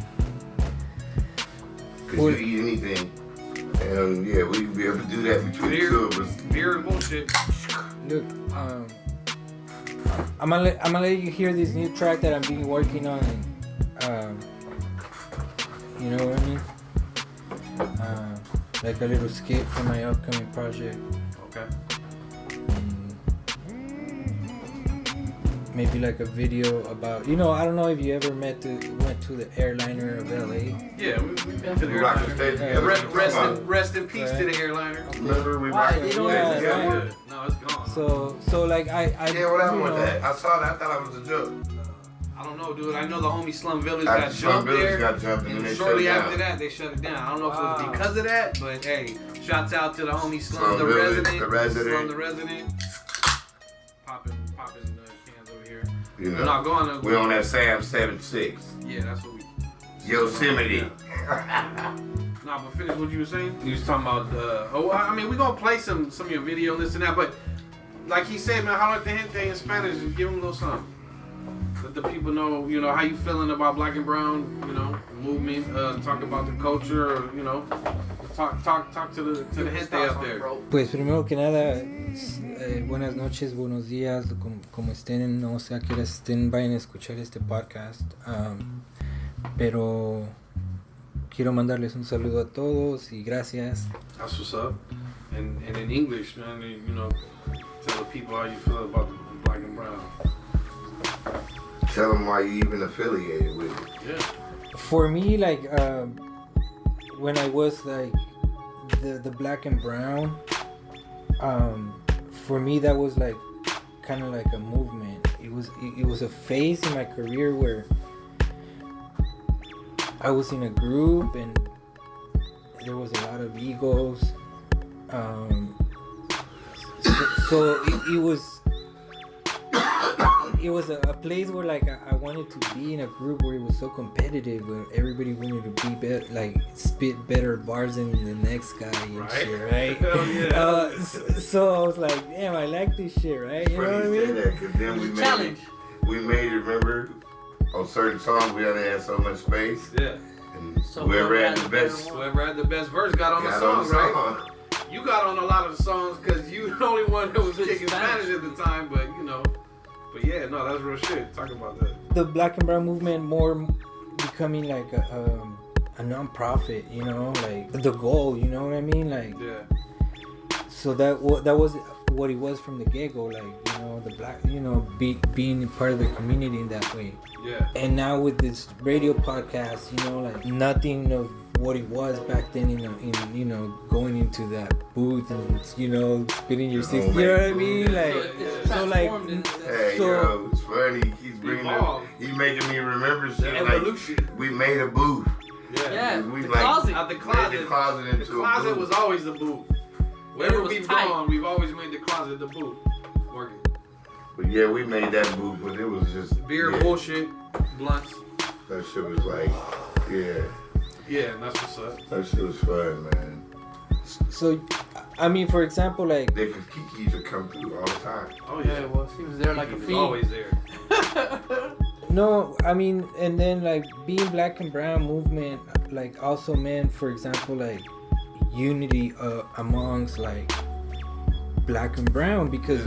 [SPEAKER 1] Cause you eat anything, and yeah, we can be able to do that between the two of us.
[SPEAKER 2] Beer and bullshit.
[SPEAKER 3] Look, I'm gonna let you hear this new track that I'm been working on. You know what I mean? Like a little skit for my upcoming project.
[SPEAKER 2] Okay.
[SPEAKER 3] maybe like a video about, you know, I don't know if you ever went to the airliner of LA.
[SPEAKER 2] Yeah, we've been to the
[SPEAKER 1] We rocked the stage
[SPEAKER 2] airliner.
[SPEAKER 1] together.
[SPEAKER 2] Rest in peace to the airliner.
[SPEAKER 1] Remember we
[SPEAKER 4] Why?
[SPEAKER 1] rocked
[SPEAKER 4] They
[SPEAKER 1] the
[SPEAKER 4] don't
[SPEAKER 1] stage
[SPEAKER 4] have
[SPEAKER 1] together?
[SPEAKER 2] Good. No, it's gone.
[SPEAKER 3] So like I
[SPEAKER 1] Yeah, what happened
[SPEAKER 3] you
[SPEAKER 1] with
[SPEAKER 3] know,
[SPEAKER 1] that? I saw that. I thought it was a joke.
[SPEAKER 2] I don't know, dude. I know the homie Slum Village
[SPEAKER 1] After
[SPEAKER 2] got
[SPEAKER 1] Slum
[SPEAKER 2] jumped
[SPEAKER 1] Village
[SPEAKER 2] there.
[SPEAKER 1] got jumped and then they
[SPEAKER 2] shortly
[SPEAKER 1] shut it
[SPEAKER 2] after
[SPEAKER 1] down.
[SPEAKER 2] that, they shut it down. I don't know if it
[SPEAKER 4] Wow.
[SPEAKER 2] was because of that, but hey, shouts out to the homie Slum,
[SPEAKER 1] Slum
[SPEAKER 2] the
[SPEAKER 1] Village,
[SPEAKER 2] resident.
[SPEAKER 1] the resident.
[SPEAKER 2] Slum the resident. Popping cans over here.
[SPEAKER 1] You
[SPEAKER 2] We're
[SPEAKER 1] know,
[SPEAKER 2] not going to.
[SPEAKER 1] we on that Sam 7-6.
[SPEAKER 2] Yeah, that's what we.
[SPEAKER 1] Yosemite.
[SPEAKER 2] Nah, but finish what you were saying. You was talking about I mean, we're gonna play some of your video, this and that, but like he said, man, holla at the gente in Spanish and give them a little something. Let the people know, you know, how you feeling about Black and Brown, you know, movement, talk about the culture, or, you know, talk to the gente up there.
[SPEAKER 3] Pues primero que nada, buenas noches, buenos días, como estén, no sé a qué horas estén, vayan a escuchar este podcast. Pero quiero mandarles un saludo a todos y gracias.
[SPEAKER 2] That's what's up. And in English, man, you know, tell the people how you feel about the Black and Brown.
[SPEAKER 1] Tell them why you even affiliated with it.
[SPEAKER 2] Yeah.
[SPEAKER 3] For me, like when I was like the Black and Brown, for me that was like kind of like a movement. It was a phase in my career where I was in a group and there was a lot of egos. So it was a place where like I wanted to be in a group where it was so competitive, where everybody wanted to be like spit better bars than the next guy and
[SPEAKER 2] Right.
[SPEAKER 3] shit, right?
[SPEAKER 2] Hell yeah.
[SPEAKER 3] So I was like, damn, I like this shit, right? You know what I
[SPEAKER 1] Funny you say
[SPEAKER 3] mean?
[SPEAKER 1] that, 'cause then we made
[SPEAKER 4] Challenge.
[SPEAKER 1] it. We made it. Remember, on certain songs we only had so much space,
[SPEAKER 2] Yeah.
[SPEAKER 1] and
[SPEAKER 4] So
[SPEAKER 1] whoever had
[SPEAKER 4] whoever
[SPEAKER 1] the
[SPEAKER 4] had
[SPEAKER 1] best
[SPEAKER 4] the
[SPEAKER 2] Whoever had the best verse got on the
[SPEAKER 1] got
[SPEAKER 2] song,
[SPEAKER 1] on the
[SPEAKER 2] right?
[SPEAKER 1] song.
[SPEAKER 2] You got on a lot of the songs because you the only one that was
[SPEAKER 4] Speak
[SPEAKER 2] kicking
[SPEAKER 4] Spanish.
[SPEAKER 2] Spanish at the time, but you know. But yeah, no, that's real shit. Talk about that.
[SPEAKER 3] The Black and Brown movement more becoming like a non-profit, you know, like the goal, you know what I mean? Like,
[SPEAKER 2] Yeah.
[SPEAKER 3] so that was what it was from the get-go, like, you know, the black, you know, being part of the community in that way.
[SPEAKER 2] Yeah.
[SPEAKER 3] And now with this radio podcast, you know, like nothing of what it was back then, in you know, going into that booth and, you know, spitting your six, you know what I mean? Like,
[SPEAKER 4] it's
[SPEAKER 3] so like,
[SPEAKER 4] transformed into
[SPEAKER 1] Hey,
[SPEAKER 3] So-
[SPEAKER 1] yo, it's funny. He's bringing up,
[SPEAKER 2] Evolve.
[SPEAKER 1] he making me remember shit. Like,
[SPEAKER 2] Evolution.
[SPEAKER 1] we made a booth.
[SPEAKER 4] Yeah,
[SPEAKER 1] We
[SPEAKER 4] the
[SPEAKER 1] like-
[SPEAKER 4] closet.
[SPEAKER 2] Out the
[SPEAKER 1] Made
[SPEAKER 2] closet.
[SPEAKER 1] the closet
[SPEAKER 2] The
[SPEAKER 1] into a
[SPEAKER 2] closet
[SPEAKER 1] booth.
[SPEAKER 2] was always the booth.
[SPEAKER 4] It
[SPEAKER 2] Wherever
[SPEAKER 4] was
[SPEAKER 2] we've
[SPEAKER 4] tight.
[SPEAKER 2] gone, we've always made the closet the booth. Working.
[SPEAKER 1] But yeah, we made that booth, but it was just
[SPEAKER 2] Beer,
[SPEAKER 1] yeah,
[SPEAKER 2] bullshit, blunts.
[SPEAKER 1] That shit was like, yeah,
[SPEAKER 2] Yeah, and that's what's up.
[SPEAKER 1] that shit was fun, man.
[SPEAKER 3] so, I mean, for example, like,
[SPEAKER 1] They could Kiki used to come through all the time.
[SPEAKER 2] Oh
[SPEAKER 4] Yeah, it was. He was there like
[SPEAKER 2] He
[SPEAKER 4] a
[SPEAKER 2] was
[SPEAKER 4] fiend.
[SPEAKER 2] always there.
[SPEAKER 3] no, I mean, and then like being Black and Brown movement, like also meant, for example, like unity amongst like Black and Brown, because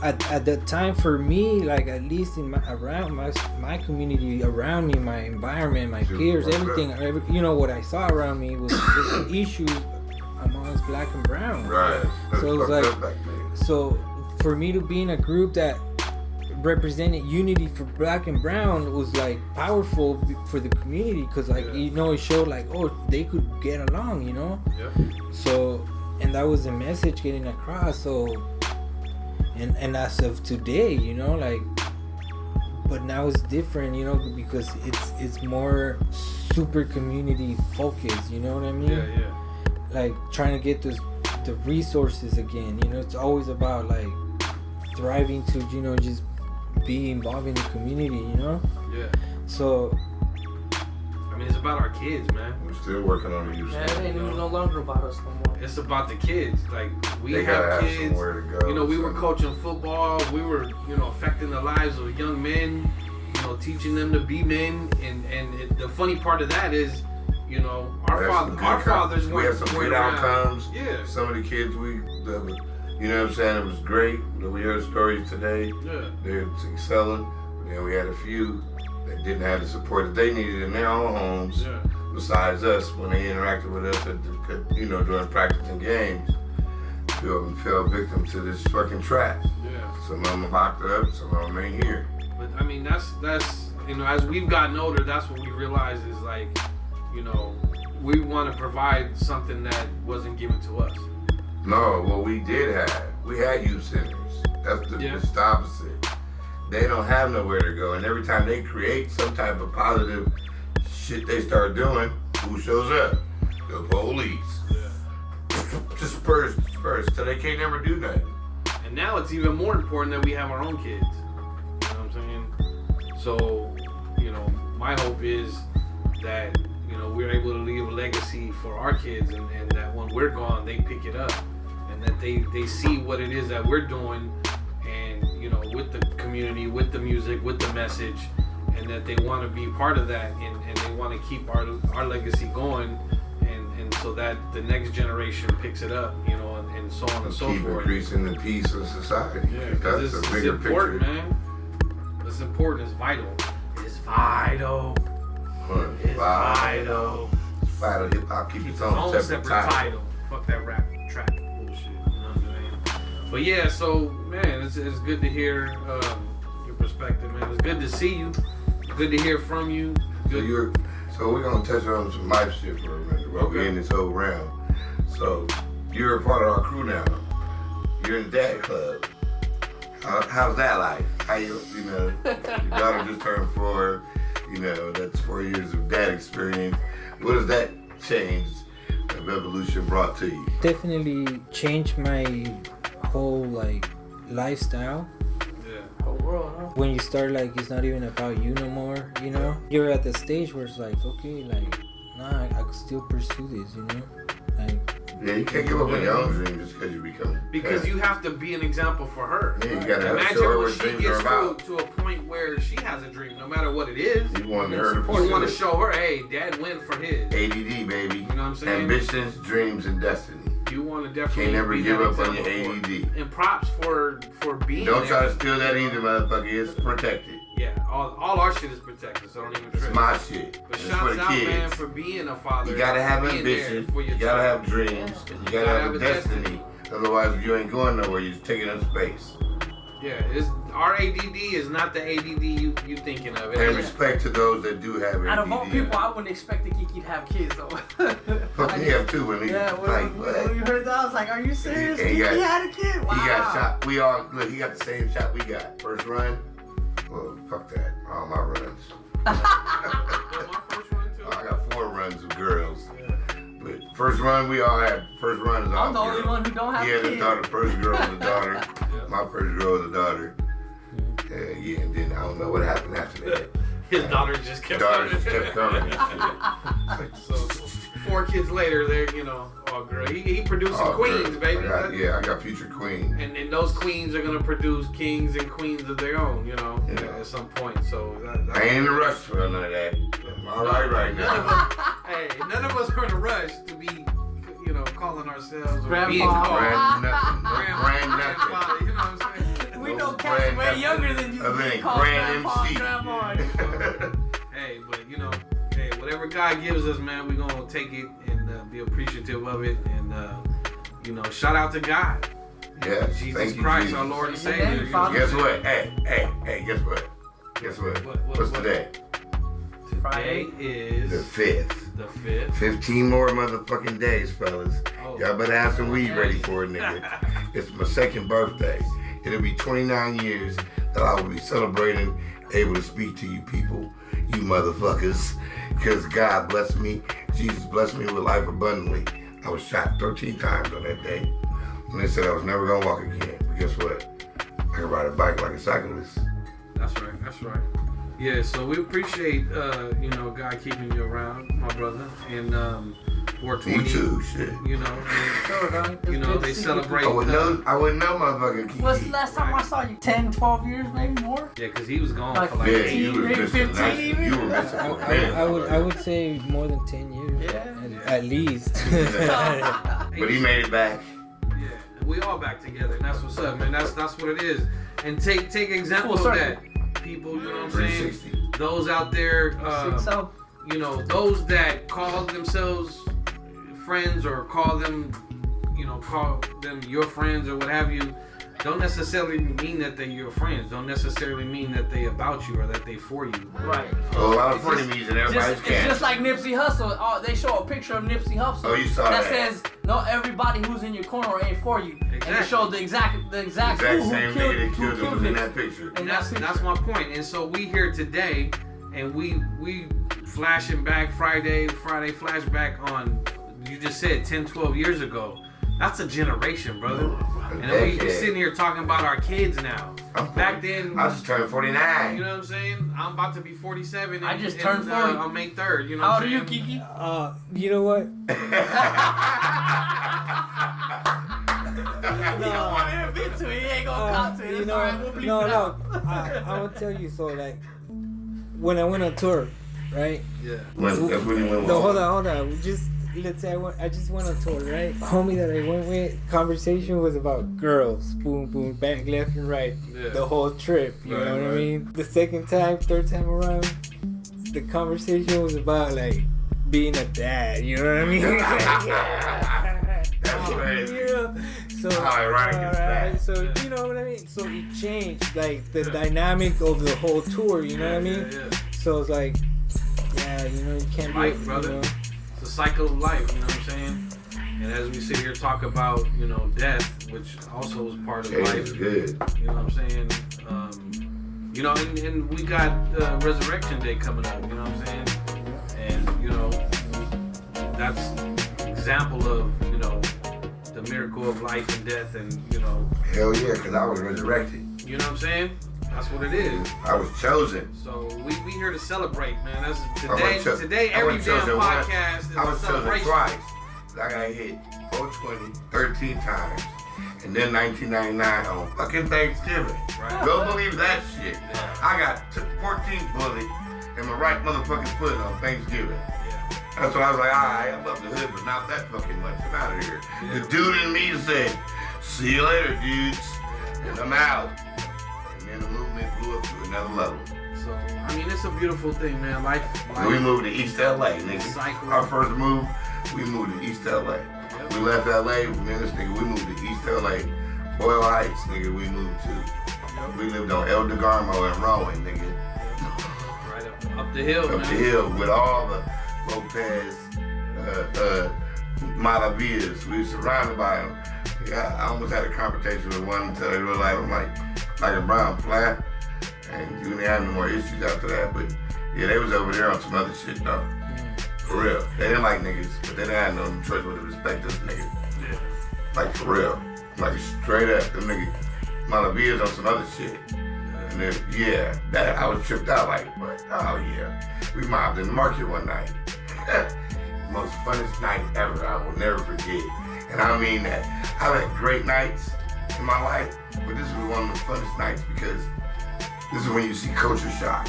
[SPEAKER 3] at that time for me, like at least in my community around me, my environment, my peers, everything, you know, what I saw around me was just issues amongst Black and Brown.
[SPEAKER 1] Right.
[SPEAKER 3] So it was like, so for me to be in a group that represented unity for Black and Brown was like powerful for the community, because like, you know, it showed like, oh, they could get along, you know.
[SPEAKER 2] Yeah.
[SPEAKER 3] So, and that was the message getting across. So, and as of today, you know, like, but now it's different, you know, because it's more super community focused, you know what I mean?
[SPEAKER 2] Yeah, yeah.
[SPEAKER 3] Like trying to get the resources again, you know. It's always about like thriving to, you know, just be involved in the community, you know.
[SPEAKER 2] Yeah.
[SPEAKER 3] So
[SPEAKER 2] I mean, it's about our kids, man.
[SPEAKER 1] We're still working on the youth.
[SPEAKER 4] Yeah, it ain't even no longer about us no more.
[SPEAKER 2] It's about the kids. Like, we
[SPEAKER 1] They
[SPEAKER 2] have
[SPEAKER 1] gotta have
[SPEAKER 2] kids.
[SPEAKER 1] somewhere to go.
[SPEAKER 2] You know, we were
[SPEAKER 1] something.
[SPEAKER 2] coaching football. We were, you know, affecting the lives of young men. You know, teaching them to be men. And the funny part of that is, you know, our fathers
[SPEAKER 1] we had some good
[SPEAKER 2] around.
[SPEAKER 1] outcomes.
[SPEAKER 2] Yeah.
[SPEAKER 1] Some of the kids you know what I'm saying, it was great. We heard stories today.
[SPEAKER 2] Yeah.
[SPEAKER 1] They're excelling. But then we had a few that didn't have the support that they needed in their own homes.
[SPEAKER 2] Yeah.
[SPEAKER 1] Besides us, when they interacted with us during practice and games, fell victim to this fucking trap.
[SPEAKER 2] Yeah.
[SPEAKER 1] Some of them locked up, some of them ain't here.
[SPEAKER 2] But I mean, that's as we've gotten older, that's what we realize is like, we want to provide something that wasn't given to us.
[SPEAKER 1] No, what we had youth centers. That's just the opposite. They don't have nowhere to go, and every time they create some type of positive shit they start doing, who shows up? The police.
[SPEAKER 2] Yeah.
[SPEAKER 1] Disperse, so they can't never do nothing.
[SPEAKER 2] And now it's even more important that we have our own kids. You know what I'm saying? So, my hope is that, we're able to leave a legacy for our kids and that when we're gone, they pick it up. And that they see what it is that we're doing and, with the community, with the music, with the message, and that they want to be part of that and they want to keep our legacy going and so that the next generation picks it up, and so on and so
[SPEAKER 1] keep
[SPEAKER 2] forth.
[SPEAKER 1] Increasing the peace of society.
[SPEAKER 2] Yeah,
[SPEAKER 1] that's
[SPEAKER 2] it's
[SPEAKER 1] a bigger
[SPEAKER 2] important,
[SPEAKER 1] picture.
[SPEAKER 2] man. It's important. It's vital. It's vital. It's vital.
[SPEAKER 1] It's vital. Hip hop keep its
[SPEAKER 2] Its
[SPEAKER 1] own separate title.
[SPEAKER 2] Fuck that rap trap bullshit. You know what I'm saying? But yeah, so man, it's good to hear your perspective, man. It's good to see you. Good to hear from you. Good.
[SPEAKER 1] So we're gonna touch on some life shit for a minute while we're in this whole round. So you're a part of our crew now. You're in the dad club. How's that life? How your daughter just turned 4. That's 4 years of dad experience. What has that change of evolution brought to you?
[SPEAKER 3] Definitely changed my whole lifestyle.
[SPEAKER 2] Yeah.
[SPEAKER 4] Whole world, huh?
[SPEAKER 3] When you start it's not even about you no more, You're at the stage where it's okay, nah, I could still pursue this,
[SPEAKER 1] Yeah, you can't give up on your own dream just because you become.
[SPEAKER 2] Because you have to be an example for her.
[SPEAKER 1] Yeah, you gotta
[SPEAKER 2] imagine
[SPEAKER 1] show her
[SPEAKER 2] when
[SPEAKER 1] what
[SPEAKER 2] she
[SPEAKER 1] dreams
[SPEAKER 2] gets
[SPEAKER 1] are about.
[SPEAKER 2] to a point where she has a dream, no matter what it is.
[SPEAKER 1] You want her to
[SPEAKER 2] You
[SPEAKER 1] pursue
[SPEAKER 2] want to
[SPEAKER 1] it.
[SPEAKER 2] show her, hey, Dad went for his.
[SPEAKER 1] ADD, baby.
[SPEAKER 2] You know what I'm saying?
[SPEAKER 1] Ambitions, dreams, and destiny.
[SPEAKER 2] You want to definitely
[SPEAKER 1] Can't never
[SPEAKER 2] be
[SPEAKER 1] give
[SPEAKER 2] that
[SPEAKER 1] up on your
[SPEAKER 2] example for
[SPEAKER 1] ADD.
[SPEAKER 2] her. And props for being
[SPEAKER 1] Don't
[SPEAKER 2] there.
[SPEAKER 1] try to steal that either, motherfucker. It's protected.
[SPEAKER 2] Yeah, all our shit is protected, so don't even
[SPEAKER 1] It's
[SPEAKER 2] trip.
[SPEAKER 1] my shit.
[SPEAKER 2] But
[SPEAKER 1] It's for
[SPEAKER 2] shouts
[SPEAKER 1] the
[SPEAKER 2] out,
[SPEAKER 1] kids.
[SPEAKER 2] man, for being a father.
[SPEAKER 1] You gotta have
[SPEAKER 2] being
[SPEAKER 1] ambition.
[SPEAKER 2] there for your
[SPEAKER 1] You gotta
[SPEAKER 2] child.
[SPEAKER 1] have dreams. And you gotta have a destiny. Otherwise, you ain't going nowhere. You're just taking up space.
[SPEAKER 2] Yeah, our ADD is not the ADD you thinking of.
[SPEAKER 1] And respect to those that do have ADD.
[SPEAKER 4] Out of all people, I wouldn't expect the Kiki to have kids though.
[SPEAKER 1] Fuck me have 2 when he
[SPEAKER 4] when you heard that, I was like, "Are you serious?
[SPEAKER 1] And he
[SPEAKER 4] Kiki
[SPEAKER 1] got-
[SPEAKER 4] had a kid? Wow."
[SPEAKER 1] He got shot. We all look. He got the same shot we got. First run. Well, fuck that. All my runs.
[SPEAKER 2] My first one too.
[SPEAKER 1] I got 4 runs of girls. But first run, we all had. First run is all
[SPEAKER 4] I'm the only
[SPEAKER 1] girls.
[SPEAKER 4] one who don't have
[SPEAKER 1] He had
[SPEAKER 4] kids.
[SPEAKER 1] a daughter. First girl was a daughter. My first girl was a daughter. Yeah, and then I don't know what happened after that.
[SPEAKER 2] His daughter just kept
[SPEAKER 1] Daughter
[SPEAKER 2] coming.
[SPEAKER 1] just kept coming. And shit.
[SPEAKER 2] So 4 kids later, they're oh girl, he producing
[SPEAKER 1] Oh,
[SPEAKER 2] queens,
[SPEAKER 1] girl.
[SPEAKER 2] baby.
[SPEAKER 1] I got future queens.
[SPEAKER 2] And those queens are gonna produce kings and queens of their own,
[SPEAKER 1] Yeah.
[SPEAKER 2] at some point. So
[SPEAKER 1] I ain't in a rush for none of that. I'm all right
[SPEAKER 2] None of
[SPEAKER 1] now.
[SPEAKER 2] us, hey, none of us are in a rush to be, calling ourselves or
[SPEAKER 4] Grandpa.
[SPEAKER 2] being called
[SPEAKER 1] Brand nothing.
[SPEAKER 2] grandma,
[SPEAKER 1] Brand nothing.
[SPEAKER 2] grandfather. You know what I'm saying?
[SPEAKER 4] We know
[SPEAKER 1] Brand
[SPEAKER 4] cats way
[SPEAKER 1] nothing.
[SPEAKER 4] younger than you.
[SPEAKER 1] Other than
[SPEAKER 4] You call
[SPEAKER 1] Grand
[SPEAKER 4] grandpa,
[SPEAKER 1] MC.
[SPEAKER 4] grandma.
[SPEAKER 2] Hey, but hey, whatever God gives us, man, we're gonna take it and be appreciative of it, and shout out to God,
[SPEAKER 1] Yes,
[SPEAKER 2] Jesus
[SPEAKER 1] thank you,
[SPEAKER 2] Christ,
[SPEAKER 1] Jesus.
[SPEAKER 2] our Lord and
[SPEAKER 4] Amen,
[SPEAKER 2] Savior. You know?
[SPEAKER 4] Father.
[SPEAKER 1] Guess what? Hey, guess what? Guess what? What's
[SPEAKER 2] what?
[SPEAKER 1] today?
[SPEAKER 2] Today
[SPEAKER 1] The
[SPEAKER 2] is
[SPEAKER 1] 5th.
[SPEAKER 2] the 5th.
[SPEAKER 1] 15 more motherfucking days, fellas.
[SPEAKER 2] Oh.
[SPEAKER 1] Y'all better have some weed ready for it, nigga. It's my 2nd birthday. It'll be 29 years that I will be celebrating, able to speak to you people, you motherfuckers. Because God blessed me. Jesus blessed me with life abundantly. I was shot 13 times on that day. And they said I was never going to walk again. But guess what? I can ride a bike like a cyclist.
[SPEAKER 2] That's right. Yeah, so we appreciate God keeping you around, my brother, and 420.
[SPEAKER 1] Me too, shit.
[SPEAKER 4] Sure, dog. It's good
[SPEAKER 2] They
[SPEAKER 4] to see
[SPEAKER 2] celebrate.
[SPEAKER 4] you.
[SPEAKER 1] I wouldn't know motherfucking Kiki.
[SPEAKER 4] What's the last time I saw you? 10, 12 years, maybe more?
[SPEAKER 2] Yeah, because he was gone
[SPEAKER 4] Like
[SPEAKER 2] for like
[SPEAKER 1] Yeah,
[SPEAKER 4] 15,
[SPEAKER 1] you was
[SPEAKER 4] maybe
[SPEAKER 1] missing
[SPEAKER 4] 15
[SPEAKER 1] nice.
[SPEAKER 4] even?
[SPEAKER 1] You were missing for a minute.
[SPEAKER 3] I would say more than 10 years.
[SPEAKER 4] Yeah.
[SPEAKER 3] At least.
[SPEAKER 1] But he made it back.
[SPEAKER 2] Yeah, and we all back together, and that's what's up, man. That's what it is. And take example of
[SPEAKER 4] Full
[SPEAKER 2] that, people. You know what I'm saying?
[SPEAKER 1] 360.
[SPEAKER 2] Those out there,
[SPEAKER 4] So,
[SPEAKER 2] those that call themselves friends or call them your friends or what have you, don't necessarily mean that they're your friends. Don't necessarily mean that they about you or that they for you.
[SPEAKER 4] Right.
[SPEAKER 1] A lot of frenemies and everybody's
[SPEAKER 4] It's just like Nipsey Hussle. Oh, they show a picture of Nipsey Hussle.
[SPEAKER 1] Oh, you saw that?
[SPEAKER 4] Says, no, everybody who's in your corner ain't for you.
[SPEAKER 2] Exactly.
[SPEAKER 4] And they showed the exact who
[SPEAKER 1] same
[SPEAKER 4] killed,
[SPEAKER 1] nigga that killed him was in
[SPEAKER 4] Nipsey.
[SPEAKER 1] that picture.
[SPEAKER 2] And that's my point. And so we here today, and we flashing back Friday flashback on, you just said 10, 12 years ago. That's a generation, brother. And then we sitting here talking about our kids now. Back then,
[SPEAKER 1] I just turned 49.
[SPEAKER 2] you know what I'm saying? I'm about to be 47.
[SPEAKER 4] I just turned 40
[SPEAKER 2] on May 3rd. You know
[SPEAKER 4] How
[SPEAKER 2] what
[SPEAKER 4] old
[SPEAKER 2] I'm
[SPEAKER 4] are you,
[SPEAKER 2] saying?
[SPEAKER 4] Kiki?
[SPEAKER 3] You know what?
[SPEAKER 4] He don't want to admit to it. He ain't gonna cop to it.
[SPEAKER 3] You
[SPEAKER 4] It's
[SPEAKER 3] know,
[SPEAKER 4] alright, we'll bleep it
[SPEAKER 3] no.
[SPEAKER 4] out.
[SPEAKER 3] I'm gonna tell you. So like, when I went on tour, right?
[SPEAKER 2] Yeah.
[SPEAKER 1] That's when you went
[SPEAKER 3] No, hold on. Let's say I just went on tour, right? Homie that I went with, conversation was about girls, boom, boom, back, left and right,
[SPEAKER 2] Yeah.
[SPEAKER 3] the whole trip. You know what I mean? The second time, third time around, the conversation was about like being a dad. You know what I mean?
[SPEAKER 1] That's crazy.
[SPEAKER 3] Yeah. So,
[SPEAKER 1] How ironic is that?
[SPEAKER 3] so you know what I mean? So it changed like the dynamic of the whole tour. You know what I mean?
[SPEAKER 2] Yeah.
[SPEAKER 3] So it's like, yeah, you know, you can't be,
[SPEAKER 2] Life, brother.
[SPEAKER 3] You know,
[SPEAKER 2] It's a cycle of life, you know what I'm saying? And as we sit here talk about, you know, death, which also is part of
[SPEAKER 1] Hey, it's
[SPEAKER 2] life,
[SPEAKER 1] good.
[SPEAKER 2] you know what I'm saying? You know, and we got Resurrection Day coming up, you know what I'm saying? And, you know, that's an example of, you know, the miracle of life and death and, you know.
[SPEAKER 1] Hell yeah, because I was resurrected.
[SPEAKER 2] You know what I'm saying? That's what it is.
[SPEAKER 1] I was chosen.
[SPEAKER 2] So we here to celebrate, man. That's
[SPEAKER 1] I wasn't
[SPEAKER 2] today
[SPEAKER 1] I
[SPEAKER 2] every
[SPEAKER 1] wasn't
[SPEAKER 2] damn
[SPEAKER 1] chosen once.
[SPEAKER 2] podcast is
[SPEAKER 1] I
[SPEAKER 2] a
[SPEAKER 1] was chosen
[SPEAKER 2] celebration.
[SPEAKER 1] twice. I got hit 420 13 times. And then 1999 on fucking Thanksgiving.
[SPEAKER 2] Right.
[SPEAKER 1] Go believe that shit.
[SPEAKER 2] Yeah.
[SPEAKER 1] I got 14 bullet in my right motherfucking foot on Thanksgiving.
[SPEAKER 2] Yeah.
[SPEAKER 1] That's when I was like, alright, I love the hood, but not that fucking much. I'm out of here.
[SPEAKER 2] Yeah.
[SPEAKER 1] The dude in me said, see you later, dudes. And I'm out. And then the movement blew up to another level.
[SPEAKER 2] So I mean, it's a beautiful thing, man. Life.
[SPEAKER 1] We moved to East LA, nigga.
[SPEAKER 2] Cycle.
[SPEAKER 1] Our first move, we moved to East LA.
[SPEAKER 2] Yep.
[SPEAKER 1] We left LA, me and this nigga, we moved to East LA. Boyle Heights, nigga, we moved to.
[SPEAKER 2] Yep.
[SPEAKER 1] We lived on El DeGarmo and Rowan, nigga.
[SPEAKER 2] Right up the hill,
[SPEAKER 1] Up
[SPEAKER 2] man.
[SPEAKER 1] the hill with all the Lopez, Malavias. We were surrounded by them. Yeah, I almost had a confrontation with one until they realized I'm like a brown flat. And you didn't have no more issues after that. But yeah, they was over there on some other shit though. For real. They didn't like niggas, but they didn't have no choice but to respect us niggas.
[SPEAKER 2] Yeah.
[SPEAKER 1] Like for real. Like straight up. Them niggas, Malavias on some other shit. And then, yeah, that I was tripped out like, what? Oh yeah. We mobbed in the market one night. Most funnest night ever. I will never forget. And I mean that. I've had great nights in my life, but this was one of the funnest nights because this is when you see culture shock.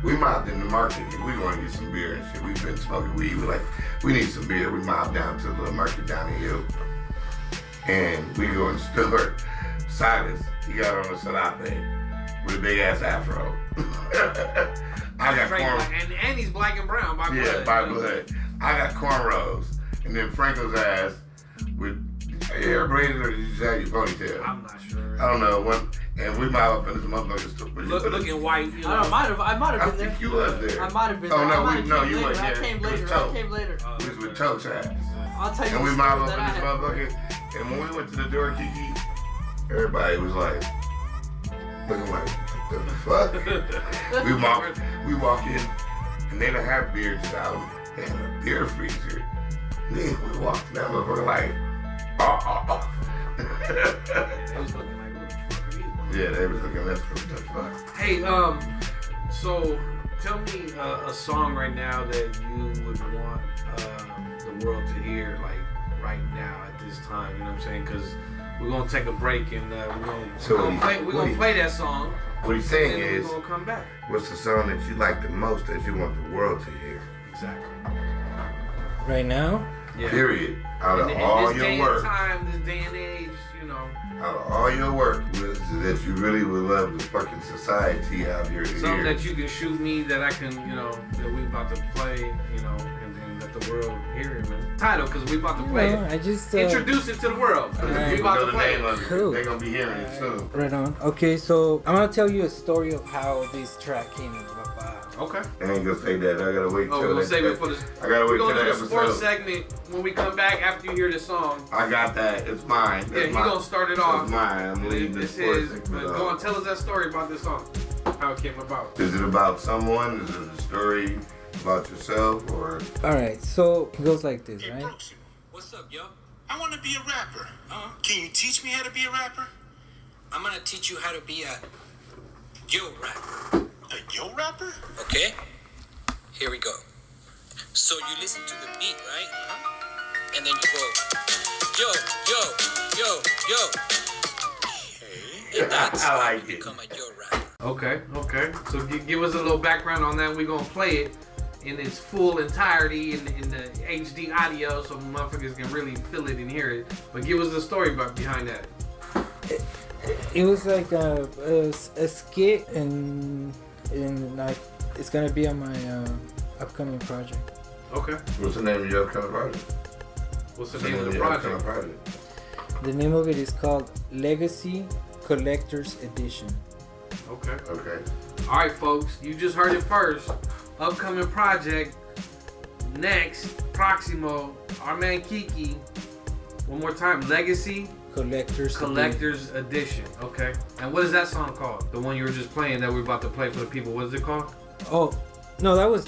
[SPEAKER 1] We mobbed in the market. We going to get some beer and shit. We've been smoking weed. We're like, we need some beer. We mobbed down to the little market down the hill. And we go in the store. Silas, he got on a salate with a big ass afro. I got
[SPEAKER 2] Straight
[SPEAKER 1] corn.
[SPEAKER 2] black, and he's black and brown by blood.
[SPEAKER 1] Yeah, by
[SPEAKER 2] you know?
[SPEAKER 1] blood. I got cornrows. And then Franco's ass with hair braided, or did you just have your ponytail?
[SPEAKER 2] I'm not sure.
[SPEAKER 1] I don't know. And we mob up in this motherfucker store.
[SPEAKER 2] Looking white, you know.
[SPEAKER 4] I might have
[SPEAKER 1] I
[SPEAKER 4] been there.
[SPEAKER 1] think you was there.
[SPEAKER 4] I might have been
[SPEAKER 1] Oh,
[SPEAKER 4] there.
[SPEAKER 1] no,
[SPEAKER 4] I might have came
[SPEAKER 1] you
[SPEAKER 4] later.
[SPEAKER 1] wasn't
[SPEAKER 4] I
[SPEAKER 1] there.
[SPEAKER 4] came
[SPEAKER 1] It was
[SPEAKER 4] later.
[SPEAKER 1] Toe.
[SPEAKER 4] I came later.
[SPEAKER 1] We was with Toke's ass.
[SPEAKER 4] I'll tell you
[SPEAKER 1] And we
[SPEAKER 4] the
[SPEAKER 1] mob
[SPEAKER 4] story
[SPEAKER 1] up
[SPEAKER 4] that
[SPEAKER 1] in
[SPEAKER 4] I
[SPEAKER 1] this
[SPEAKER 4] had.
[SPEAKER 1] motherfucker. And when we went to the door, Kiki, everybody was like, looking like, what the fuck? we walk in, and they don't have beer just out. They have a beer freezer. Then we walked in that motherfucker like, oh.
[SPEAKER 2] They was looking like, what the fuck are these?
[SPEAKER 1] Yeah, they was looking at us, what the fuck?
[SPEAKER 2] Hey, so tell me a song right now that you would want the world to hear, like right now at this time. You know what I'm saying? Because we're gonna take a break and we're gonna play that song.
[SPEAKER 1] What he's saying
[SPEAKER 2] and then
[SPEAKER 1] is,
[SPEAKER 2] we're gonna come back.
[SPEAKER 1] what's the song that you like the most that you want the world to hear?
[SPEAKER 2] Exactly.
[SPEAKER 3] right now.
[SPEAKER 2] Yeah.
[SPEAKER 1] Period. Out of
[SPEAKER 2] In
[SPEAKER 1] all
[SPEAKER 2] this day
[SPEAKER 1] your work.
[SPEAKER 2] and time, this day and age, you know,
[SPEAKER 1] Out of all your work, that you really would love the fucking society out here to
[SPEAKER 2] something
[SPEAKER 1] hear.
[SPEAKER 2] that you can shoot me that I can, you know, that we about to play, you know, and then that let the world hear it, man. Title, because we about to play it.
[SPEAKER 3] I just
[SPEAKER 2] Introduce it to the world.
[SPEAKER 3] Alright.
[SPEAKER 2] We about
[SPEAKER 1] Know
[SPEAKER 2] to
[SPEAKER 1] the
[SPEAKER 2] play
[SPEAKER 1] name
[SPEAKER 2] it.
[SPEAKER 1] of it.
[SPEAKER 3] Cool.
[SPEAKER 1] They're gonna be hearing it soon.
[SPEAKER 3] right on. Okay, so I'm gonna tell you a story of how this track came about.
[SPEAKER 2] Okay.
[SPEAKER 1] I ain't gonna say that. I gotta wait
[SPEAKER 2] Oh,
[SPEAKER 1] till
[SPEAKER 2] we're gonna
[SPEAKER 1] that-
[SPEAKER 2] save it for this.
[SPEAKER 1] I gotta
[SPEAKER 2] We're
[SPEAKER 1] wait till
[SPEAKER 2] gonna
[SPEAKER 1] that
[SPEAKER 2] do the sports
[SPEAKER 1] episode.
[SPEAKER 2] segment when we come back after you hear this song.
[SPEAKER 1] I got that. It's mine.
[SPEAKER 2] Yeah,
[SPEAKER 1] That's
[SPEAKER 2] he
[SPEAKER 1] mine.
[SPEAKER 2] gonna start it
[SPEAKER 1] That's
[SPEAKER 2] off.
[SPEAKER 1] mine. I'm leading the
[SPEAKER 2] This
[SPEAKER 1] sports
[SPEAKER 2] is.
[SPEAKER 1] segment
[SPEAKER 2] Go on,
[SPEAKER 1] off.
[SPEAKER 2] tell us that story about this song. How it came about.
[SPEAKER 1] Is it about someone? Is it a story about yourself? Or
[SPEAKER 3] All right, so it goes like this,
[SPEAKER 5] Hey,
[SPEAKER 3] right?
[SPEAKER 5] Proximo, what's up, yo? I want to be a rapper. Can you teach me how to be a rapper?
[SPEAKER 6] I'm gonna teach you how to be a yo rapper.
[SPEAKER 5] A yo rapper?
[SPEAKER 6] Okay? Here we go. So you listen to the beat, right? And then you go, yo, yo, yo, yo. And that's
[SPEAKER 1] I
[SPEAKER 6] how
[SPEAKER 1] like
[SPEAKER 6] you
[SPEAKER 1] it.
[SPEAKER 6] become a yo rapper.
[SPEAKER 2] Okay. So give us a little background on that. We're gonna play it in its full entirety in the HD audio, so motherfuckers can really feel it and hear it. But give us the story behind that.
[SPEAKER 3] It was like a skit, and like it's gonna be on my upcoming project.
[SPEAKER 2] Okay.
[SPEAKER 1] what's the name of your upcoming project?
[SPEAKER 2] What's the name of the project?
[SPEAKER 3] The name of it is called Legacy Collector's Edition.
[SPEAKER 2] Okay.
[SPEAKER 1] Okay.
[SPEAKER 2] All right, folks. You just heard it first. Upcoming project. Next, Proximo. Our man Kiki. One more time. Legacy Collector's Edition. Okay. And what is that song called? The one you were just playing that we're about to play for the people. What is it called?
[SPEAKER 3] Oh, no, that was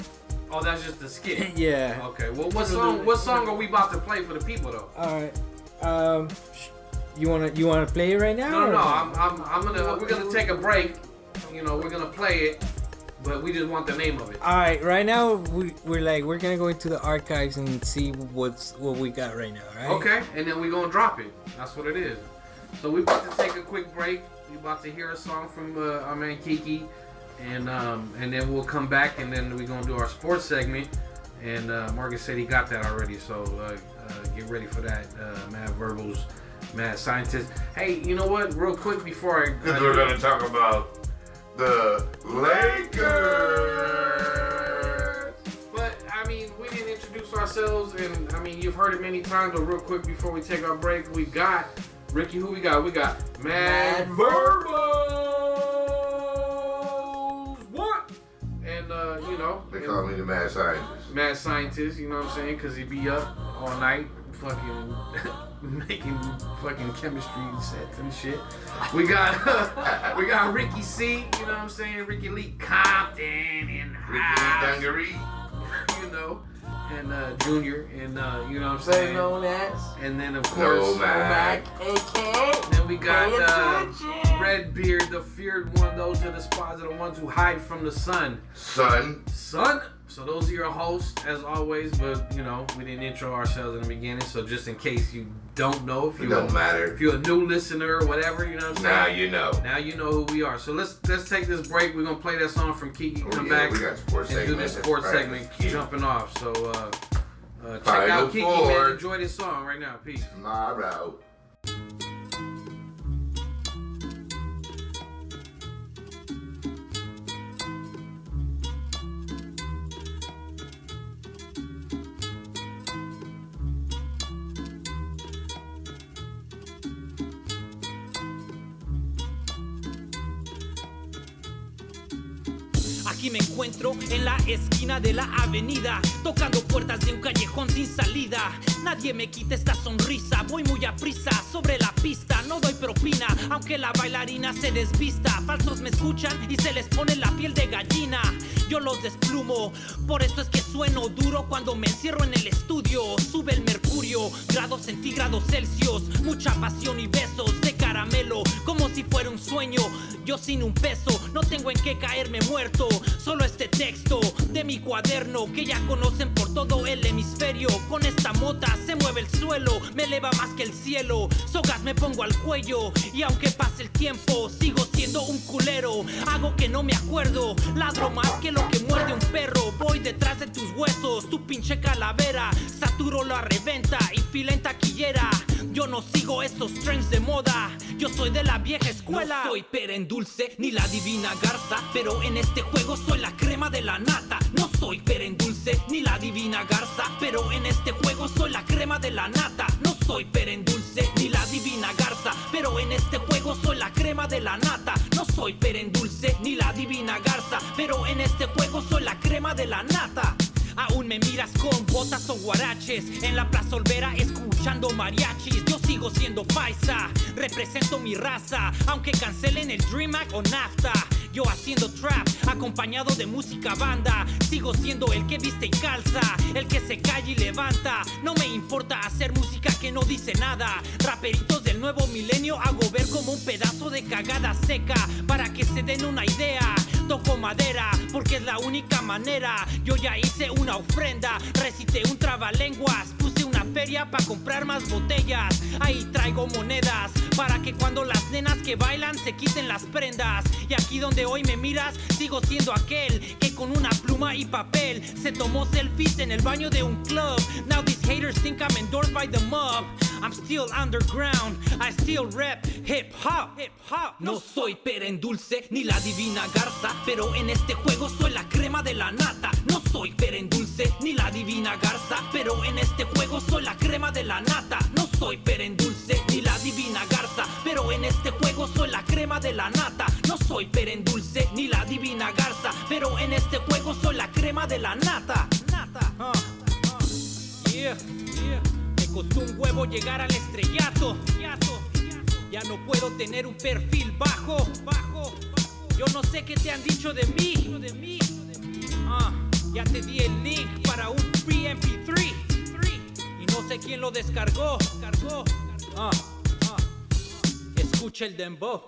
[SPEAKER 2] Oh, that's just the skit.
[SPEAKER 3] yeah.
[SPEAKER 2] Okay. Well, what song are we about to play for the people though?
[SPEAKER 3] All right. You wanna play it right now?
[SPEAKER 2] No.
[SPEAKER 3] or
[SPEAKER 2] We're gonna take a break. You know, we're gonna play it, but we just want the name of it.
[SPEAKER 3] All right. Right now we're gonna go into the archives and see what we got right now. Right?
[SPEAKER 2] Okay, and then we're gonna drop it. That's what it is. So we're about to take a quick break. You're about to hear a song from our man Kiki, and then we'll come back, and then we're gonna do our sports segment. And Marcus said he got that already, so get ready for that. Mad Verbals, Mad Scientist. Hey, you know what? Real quick before I
[SPEAKER 1] Because we're gonna talk about the Lakers.
[SPEAKER 2] But I mean, we didn't introduce ourselves, and I mean, you've heard it many times. But real quick before we take our break, we got Ricky. Who we got? We got Mad Verbals. What? And you know,
[SPEAKER 1] They call me the mad scientist.
[SPEAKER 2] Mad Scientist. You know what I'm saying? Because he be up all night, fucking making fucking chemistry sets and shit. We got Ricky C. You know what I'm saying? Ricky Lee Compton and
[SPEAKER 1] Ricky Dungaree.
[SPEAKER 2] you know, and Junior, and you know what I'm saying?
[SPEAKER 4] known as
[SPEAKER 2] And then of course,
[SPEAKER 1] Mac.
[SPEAKER 4] aka
[SPEAKER 2] then we got
[SPEAKER 4] Pay attention.
[SPEAKER 2] Redbeard, the feared one. Those are the spots are the ones who hide from the sun.
[SPEAKER 1] Son.
[SPEAKER 2] So those are your hosts as always, but you know we didn't intro ourselves in the beginning, so just in case you don't know, if
[SPEAKER 1] It don't matter.
[SPEAKER 2] if you're a new listener or whatever, you know what I'm saying?
[SPEAKER 1] Now you know.
[SPEAKER 2] Now you know who we are. So let's take this break. We're gonna play that song from Kiki.
[SPEAKER 1] Oh,
[SPEAKER 2] Come
[SPEAKER 1] yeah,
[SPEAKER 2] back
[SPEAKER 1] we got sports
[SPEAKER 2] and do
[SPEAKER 1] segment.
[SPEAKER 2] this sports
[SPEAKER 1] That's right.
[SPEAKER 2] segment.
[SPEAKER 1] Yeah.
[SPEAKER 2] Jumping off. So check
[SPEAKER 1] Final
[SPEAKER 2] out Kiki,
[SPEAKER 1] four.
[SPEAKER 2] man. Enjoy this song right now. Peace.
[SPEAKER 1] My route.
[SPEAKER 7] Aquí me encuentro en la esquina de la avenida, tocando puertas de un callejón sin salida. Nadie me quita esta sonrisa, voy muy a prisa sobre la pista, no doy propina, aunque la bailarina se desvista. Falsos me escuchan y se les pone la piel de gallina. Yo los desplumo, por eso es que sueno duro cuando me encierro en el estudio. Sube el mercurio, grados centígrados Celsius, mucha pasión y besos de caramelo, como si fuera un sueño. Yo sin un peso, no tengo en qué caerme muerto. Solo este texto de mi cuaderno que ya conocen por todo el hemisferio. Con esta mota se mueve el suelo, me eleva más que el cielo. Sogas me pongo al cuello y aunque pase el tiempo sigo siendo un culero. Hago que no me acuerdo, ladro más que lo que muerde un perro. Voy detrás de tus huesos, tu pinche calavera. Saturo la reventa y fila en taquillera. Yo no sigo esos trends de moda Yo soy de la vieja escuela. No soy pera en dulce ni la divina garza, pero en este juego soy la crema de la nata. No soy pera en dulce ni la divina garza, pero en este juego soy la crema de la nata. No soy pera en dulce ni la divina garza, pero en este juego soy la crema de la nata. No soy pera en dulce ni la divina garza, pero en este juego soy la crema de la nata. Aún me miras con botas o guaraches en la plaza Olvera escuchando mariachis. Yo sigo siendo paisa, represento mi raza, aunque cancelen el Dream Act o NAFTA. Yo haciendo trap, acompañado de música banda. Sigo siendo el que viste y calza, el que se calla y levanta. No me importa hacer música que no dice nada. Raperitos del nuevo milenio hago ver como un pedazo de cagada seca, para que se den una idea. Toco madera porque es la única manera. Yo ya hice una ofrenda, recité un trabalenguas, puse una feria para comprar más botellas. Ahí traigo monedas para que cuando las nenas que bailan se quiten las prendas. Y aquí donde hoy me miras, sigo siendo aquel que con una pluma y papel se tomó selfies en el baño de un club. Now these haters think I'm endorsed by the mob. I'm still underground, I still rap hip hop. No soy pera en dulce ni la divina garza, pero en este juego soy la crema de la nata. No soy pera en dulce ni la divina garza, pero en este juego soy la crema de la nata. No soy pera en dulce ni la divina garza, pero en este juego soy la crema de la nata. No soy pera en dulce ni la divina garza, pero en este juego soy la crema de la nata. Yeah. Me costó un huevo llegar al estrellato. Ya no puedo tener un perfil bajo. Yo no sé qué te han dicho de mí. Ya te di el link para un free MP3 y no sé quién lo descargó. Escucha el dembow.